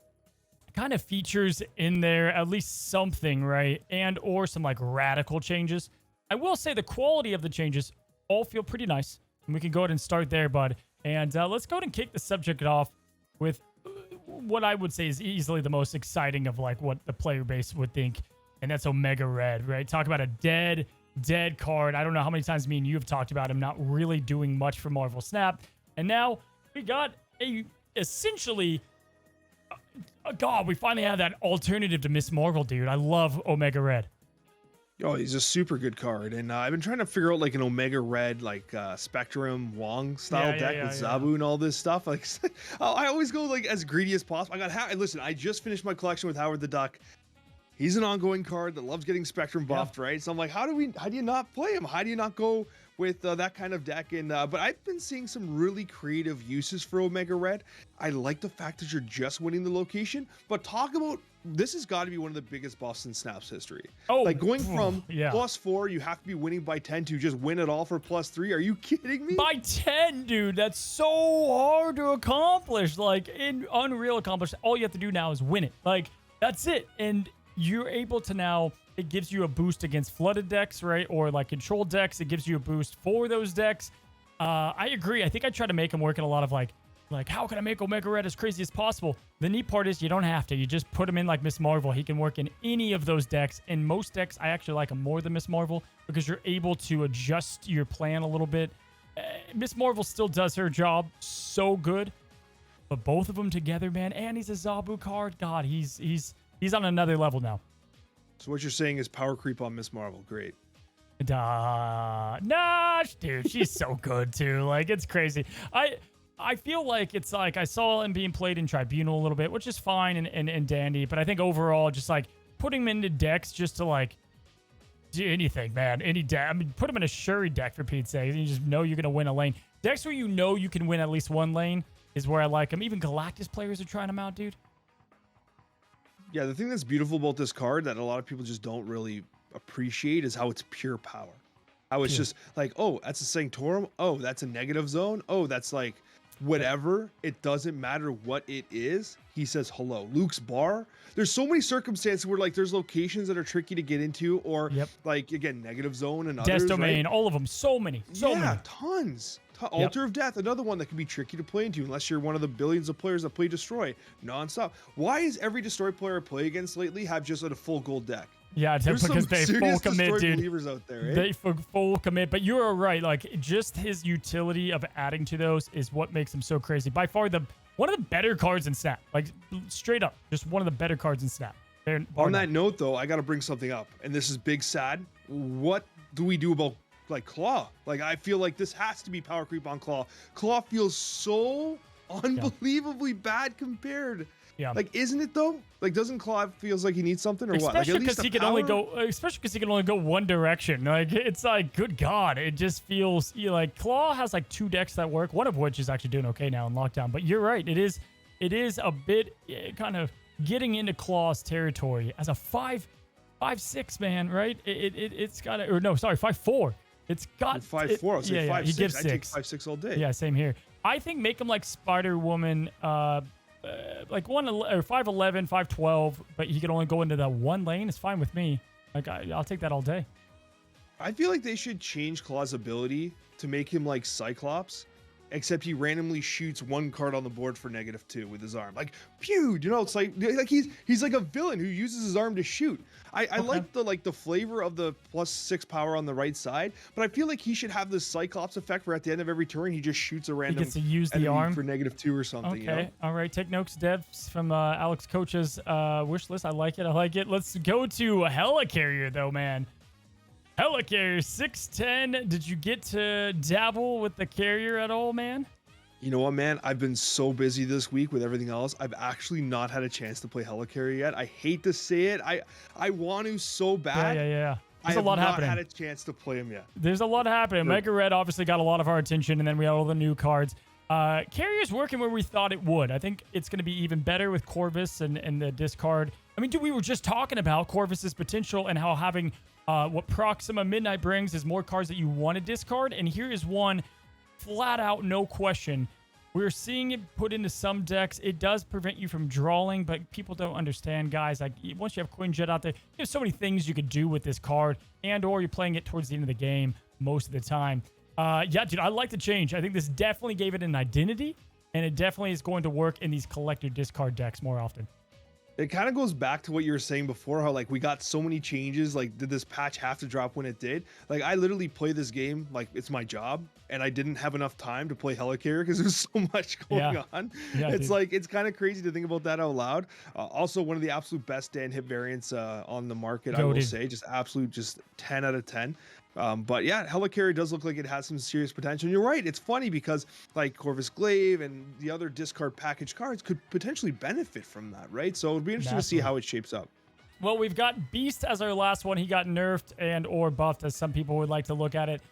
Speaker 1: kind of features in there, at least something, right? And or some like radical changes. I will say the quality of the changes all feel pretty nice, and we can go ahead and start there, bud. And let's go ahead and kick the subject off with what I would say is easily the most exciting of like what the player base would think, and that's Omega Red, right? Talk about a dead card. I don't know how many times me and you have talked about him not really doing much for Marvel Snap, and now we got essentially God, we finally have that alternative to Miss Marvel, dude. I love Omega Red.
Speaker 2: Oh, he's a super good card, and I've been trying to figure out like an Omega Red, like Spectrum Wong style deck with Zabu and all this stuff. Like, I always go like as greedy as possible. Listen, I just finished my collection with Howard the Duck. He's an ongoing card that loves getting Spectrum buffed, right? So I'm like, how do you not play him? How do you not go with that kind of deck? And but I've been seeing some really creative uses for Omega Red. I like the fact that you're just winning the location, but talk about, this has got to be one of the biggest buffs in Snap's history. Oh, like going from +4, you have to be winning by 10 to just win it all for +3. Are you kidding me?
Speaker 1: By 10, dude. That's so hard to accomplish. Like, unreal accomplish. All you have to do now is win it. Like, that's it. And you're able to now, it gives you a boost against flooded decks, right? Or like controlled decks. It gives you a boost for those decks. I agree. I think I try to make them work in a lot of like how can I make Omega Red as crazy as possible? The neat part is you don't have to. You just put him in like Miss Marvel. He can work in any of those decks. In most decks, I actually like him more than Miss Marvel because you're able to adjust your plan a little bit. Miss Marvel still does her job so good, but both of them together, man, and he's a Zabu card. God, he's on another level now.
Speaker 2: So what you're saying is power creep on Miss Marvel. Great.
Speaker 1: Nah, dude, she's so good too. Like, it's crazy. I feel like it's like I saw him being played in Tribunal a little bit, which is fine and dandy, but I think overall just like putting him into decks just to like do anything, man. Any deck. I mean, put him in a Shuri deck for Pete's sake. You just know you're going to win a lane. Decks where you know you can win at least one lane is where I like him. Even Galactus players are trying him out, dude.
Speaker 2: Yeah, the thing that's beautiful about this card that a lot of people just don't really appreciate is how it's pure power. How it's just like, oh, that's a Sanctorum. Oh, that's a negative zone. Oh, that's like whatever. It doesn't matter what it is. He says hello. Luke's bar. There's so many circumstances where like there's locations that are tricky to get into, or like again, negative zone and others.
Speaker 1: Death Domain,
Speaker 2: right?
Speaker 1: all of them. So many. Many.
Speaker 2: Tons. Altar of Death, another one that can be tricky to play into unless you're one of the billions of players that play Destroy nonstop. Why is every Destroy player I play against lately have just a full gold deck?
Speaker 1: Yeah, because they full commit, dude.
Speaker 2: Believers out there, right?
Speaker 1: They full commit, but you're right. Like, just his utility of adding to those is what makes him so crazy. By far, one of the better cards in Snap. Like, straight up, just one of the better cards in Snap.
Speaker 2: On that note, though, I got to bring something up, and this is big sad. What do we do about like Claw? Like, I feel like this has to be power creep on Claw. Claw feels so unbelievably bad compared. Yeah. Like, isn't it though? Like, doesn't Claw feels like he needs something or what? Like,
Speaker 1: especially because he can only go one direction. Like, it's like, good God, it just feels like Claw has like 2 decks that work. One of which is actually doing okay now in Lockdown. But you're right, it is it is a bit kind of getting into Claw's territory as a 5'6" man, right? It's got or no, sorry, 5'4". It's got
Speaker 2: 5'4". I'll say 5'6".
Speaker 1: he gives
Speaker 2: I take
Speaker 1: 6.
Speaker 2: 5'6" all day.
Speaker 1: Yeah, same here. I think make him like Spider-Woman, like 5'11", 5'12", but he can only go into that one lane. It's fine with me. Like I'll take that all day.
Speaker 2: I feel like they should change Claw's ability to make him like Cyclops, except he randomly shoots one card on the board for -2 with his arm. Like, pew, you know, it's like he's like a villain who uses his arm to shoot. I like the flavor of the +6 power on the right side, but I feel like he should have this Cyclops effect where at the end of every turn he just shoots a random
Speaker 1: He gets to use the arm
Speaker 2: for -2 or something.
Speaker 1: Okay,
Speaker 2: you know?
Speaker 1: all right. Take notes, devs, from Alex Coccia's wish list. I like it. Let's go to Helicarrier though, man. Helicarrier 6'10". Did you get to dabble with the carrier at all, man?
Speaker 2: You know what, man? I've been so busy this week with everything else. I've actually not had a chance to play Helicarrier yet. I hate to say it. I want to so bad.
Speaker 1: Yeah.
Speaker 2: There's
Speaker 1: a lot happening.
Speaker 2: I have not had a chance to play him yet.
Speaker 1: There's a lot happening. Mega Red obviously got a lot of our attention, and then we had all the new cards. Carrier's working where we thought it would. I think it's going to be even better with Corvus and the discard. I mean, dude, we were just talking about Corvus's potential and how having what Proxima Midnight brings is more cards that you want to discard. And here is one flat out, no question. We're seeing it put into some decks. It does prevent you from drawing, but people don't understand, guys. Like, once you have Quinjet out there, you have so many things you could do with this card, and or you're playing it towards the end of the game most of the time. Yeah, dude, I like the change. I think this definitely gave it an identity, and it definitely is going to work in these collector discard decks more often.
Speaker 2: It kind of goes back to what you were saying before, how like we got so many changes. Like, did this patch have to drop when it did? Like, I literally play this game like it's my job, and I didn't have enough time to play Helicarrier because there's so much going on.
Speaker 1: Yeah,
Speaker 2: it's
Speaker 1: dude.
Speaker 2: like, it's kind of crazy to think about that out loud. Also, one of the absolute best Dan hit variants on the market, I will say, just 10 out of 10. But yeah, Helicarrier does look like it has some serious potential. And you're right, it's funny because like Corvus Glaive and the other discard package cards could potentially benefit from that, right? So it'd be interesting to see how it shapes up.
Speaker 1: Well, we've got Beast as our last one. He got nerfed and or buffed, as some people would like to look at it.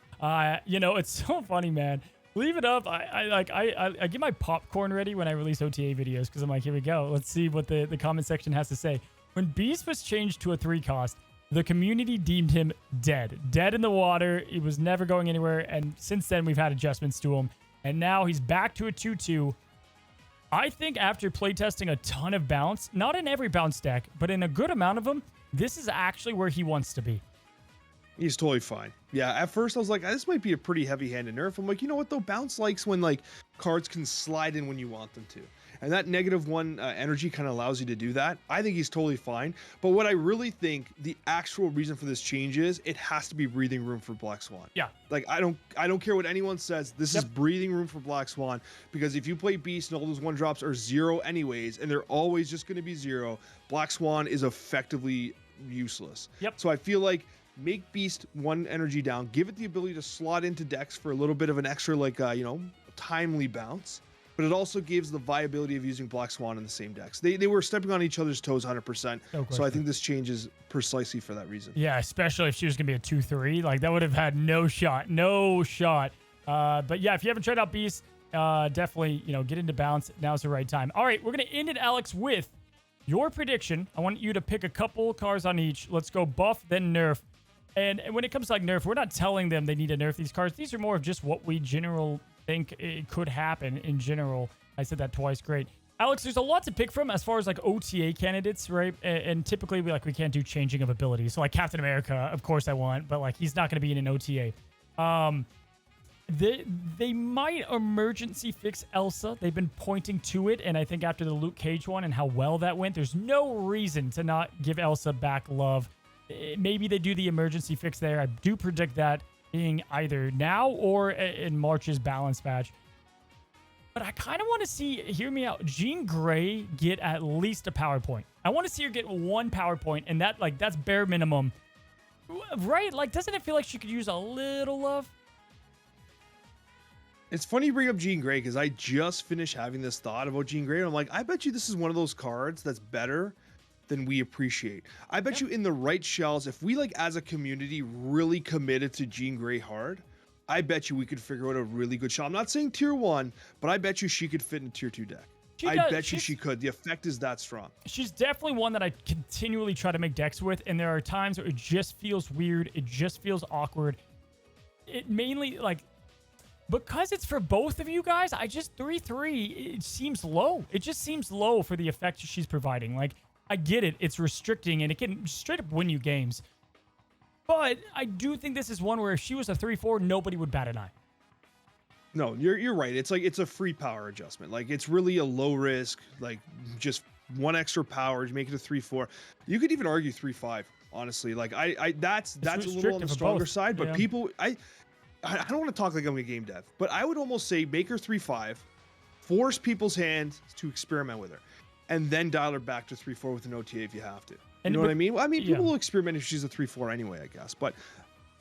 Speaker 1: You know, it's so funny, man. Leave it up. I get my popcorn ready when I release OTA videos because I'm like, here we go. Let's see what the comment section has to say. When Beast was changed to a 3 cost, the community deemed him dead in the water. He was never going anywhere. And since then, we've had adjustments to him. And now he's back to a 2/2. I think after playtesting a ton of bounce, not in every bounce deck, but in a good amount of them, this is actually where he wants to be.
Speaker 2: He's totally fine. Yeah, at first I was like, this might be a pretty heavy-handed nerf. I'm like, you know what though? Bounce likes when like cards can slide in when you want them to. And that -1 energy kind of allows you to do that. I think he's totally fine. But what I really think the actual reason for this change is, it has to be breathing room for Black Swan.
Speaker 1: Yeah.
Speaker 2: Like, I don't care what anyone says. This is breathing room for Black Swan, because if you play Beast and all those 1-drops are 0 anyways, and they're always just going to be 0, Black Swan is effectively useless.
Speaker 1: Yep.
Speaker 2: So I feel like make Beast 1 energy down, give it the ability to slot into decks for a little bit of an extra, like, you know, timely bounce. But it also gives the viability of using Black Swan in the same decks. They were stepping on each other's toes 100%. So I think this changes precisely for that reason.
Speaker 1: Yeah, especially if she was going to be a 2/3. Like, that would have had no shot. But yeah, if you haven't tried out Beast, definitely, you know, get into bounce. Now's the right time. All right, we're going to end it, Alex, with your prediction. I want you to pick a couple cards on each. Let's go buff, then nerf. And when it comes to like nerf, we're not telling them they need to nerf these cards. These are more of just what we think it could happen in general. I said that twice. Great. Alex, there's a lot to pick from as far as like OTA candidates, right? And typically we can't do changing of abilities. So like Captain America, of course I want, but like he's not going to be in an OTA. They might emergency fix Elsa. They've been pointing to it, and I think after the Luke Cage one and how well that went, there's no reason to not give Elsa back love. Maybe they do the emergency fix there. I do predict that being either now or in March's balance patch. But I kind of want to see, hear me out, Jean Grey get at least a power point. I want to see her get 1 power point, and that's bare minimum. Right? Like, doesn't it feel like she could use a little love?
Speaker 2: It's funny you bring up Jean Grey, because I just finished having this thought about Jean Grey, and I'm like, I bet you this is one of those cards that's better than we appreciate. I bet you in the right shells, if we like as a community really committed to Jean Grey hard, I bet you we could figure out a really good shell. I'm not saying tier 1, but I bet you she could fit in a tier 2 deck. I bet you she could. The effect is that strong.
Speaker 1: She's definitely one that I continually try to make decks with, and there are times where it just feels weird. It just feels awkward. It mainly, like, because it's for both of you guys, I just 3-3, it seems low. It just seems low for the effect she's providing. Like, I get it. It's restricting, and it can straight up win you games. But I do think this is one where if she was a 3-4, nobody would bat an eye.
Speaker 2: No, you're right. It's like it's a free power adjustment. Like it's really a low risk, like just one extra power to make it a 3-4. You could even argue 3-5, honestly. Like that's a little on the stronger side, but people I don't want to talk like I'm a game dev, but I would almost say make her 3-5, force people's hands to experiment with her, and then dial her back to 3-4 with an OTA if you have to. You know what I mean? Well, I mean, people will experiment if she's a 3-4 anyway, I guess. But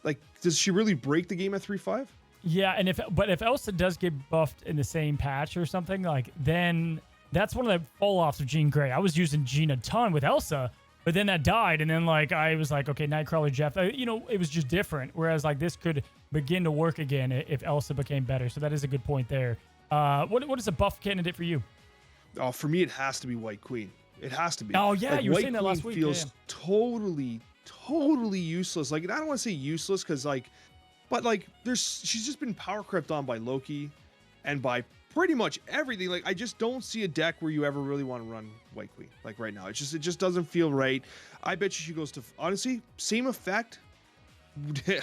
Speaker 2: like, does she really break the game at 3-5?
Speaker 1: Yeah, and if Elsa does get buffed in the same patch or something, like, then that's one of the fall-offs of Jean Grey. I was using Jean a ton with Elsa, but then that died, and then, like, I was like, okay, Nightcrawler Jeff, you know, it was just different, whereas, like, this could begin to work again if Elsa became better, so that is a good point there. What is a buff candidate for you?
Speaker 2: Oh, for me, it has to be White Queen. It has to be.
Speaker 1: Oh, yeah,
Speaker 2: like,
Speaker 1: you were saying that last week.
Speaker 2: Feels totally useless. Like, I don't want to say useless because, like, but, like, she's just been power crept on by Loki and by pretty much everything. Like, I just don't see a deck where you ever really want to run White Queen. Like, right now. It just doesn't feel right. I bet you she goes to, honestly, same effect.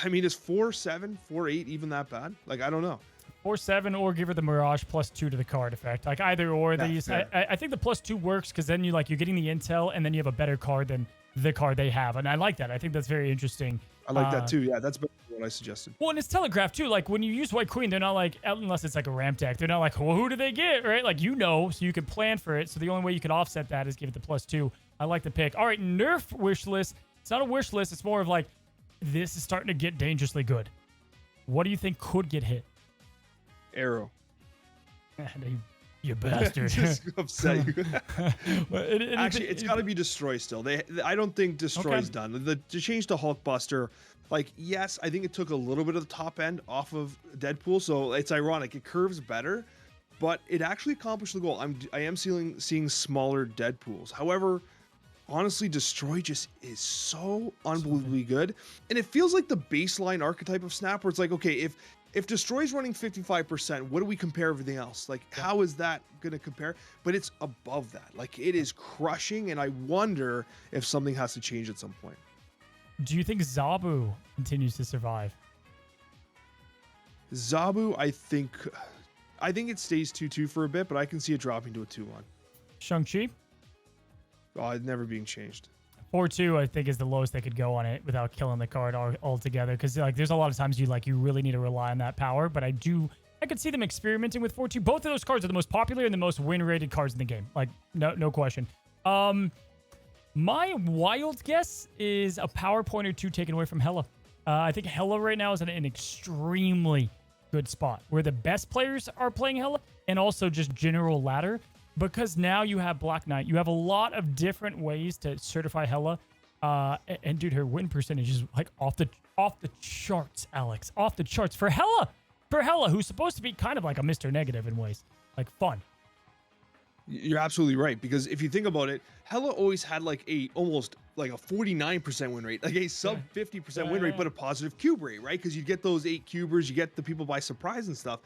Speaker 2: I mean, is 4-7, 4-8 even that bad? Like, I don't know.
Speaker 1: 4-7, or give her the Mirage +2 to the card effect. Like, either or these. I think the +2 works because then you're getting the intel and then you have a better card than the card they have. And I like that. I think that's very interesting.
Speaker 2: I like that too. Yeah, that's what I suggested.
Speaker 1: Well, and it's telegraphed too. Like, when you use White Queen, they're not like, unless it's like a ramp deck, they're not like, well, who do they get, right? Like, you know, so you can plan for it. So the only way you can offset that is give it the +2. I like the pick. All right, Nerf wish list. It's not a wish list. It's more of like, this is starting to get dangerously good. What do you think could get hit?
Speaker 2: Arrow.
Speaker 1: You bastard.
Speaker 2: Just upset you. Actually, it's got to be Destroy still. I don't think Destroy's done. To change to Hulkbuster, like, yes, I think it took a little bit of the top end off of Deadpool, so it's ironic. It curves better, but it actually accomplished the goal. I am seeing smaller Deadpools. However, honestly, Destroy just is so unbelievably good, and it feels like the baseline archetype of Snap, where it's like, okay, if Destroy's running 55%, what do we compare everything else? Like, how is that going to compare? But it's above that. Like, it is crushing, and I wonder if something has to change at some point.
Speaker 1: Do you think Zabu continues to survive?
Speaker 2: Zabu, I think it stays 2-2 for a bit, but I can see it dropping to a 2-1.
Speaker 1: Shang-Chi?
Speaker 2: Oh, it's never being changed.
Speaker 1: 4-2, I think, is the lowest they could go on it without killing the card altogether. Because, like, there's a lot of times you really need to rely on that power. But I could see them experimenting with 4-2. Both of those cards are the most popular and the most win-rated cards in the game. Like, no question. My wild guess is a power point or two taken away from Hela. I think Hela right now is in an extremely good spot where the best players are playing Hela and also just general ladder. Because now you have Black Knight. You have a lot of different ways to certify Hela. And dude, her win percentage is like off the charts, Alex. Off the charts for Hela. For Hela, who's supposed to be kind of like a Mr. Negative in ways. Like, fun.
Speaker 2: You're absolutely right. Because if you think about it, Hela always had like almost like a 49% win rate. Like a sub 50% win rate, but a positive cube rate, right? Because you get those 8 cubers, you get the people by surprise and stuff.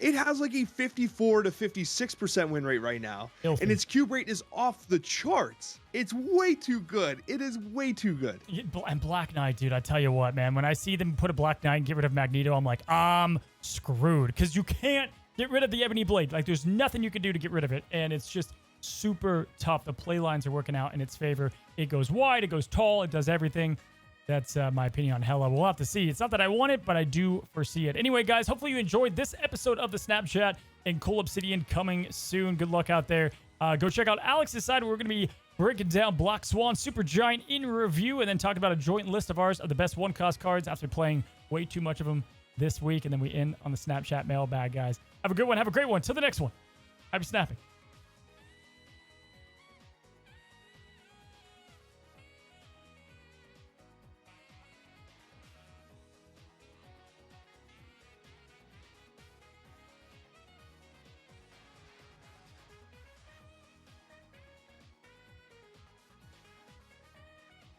Speaker 2: It has like a 54 to 56% win rate right now. And its cube rate is off the charts. It's way too good. It is way too good.
Speaker 1: And Black Knight, dude, I tell you what, man. When I see them put a Black Knight and get rid of Magneto, I'm like, I'm screwed. Because you can't get rid of the Ebony Blade. Like, there's nothing you can do to get rid of it. And it's just super tough. The play lines are working out in its favor. It goes wide. It goes tall. It does everything. That's my opinion on Hela. We'll have to see. It's not that I want it, but I do foresee it. Anyway, guys, hopefully you enjoyed this episode of the Snapchat, and Cull Obsidian coming soon. Good luck out there. Go check out Alex's side, where we're going to be breaking down Black Swan Super Giant in review, and then talking about a joint list of ours of the best one-cost cards after playing way too much of them this week. And then we end on the Snapchat mailbag, guys. Have a good one. Have a great one. Till the next one. Happy snapping.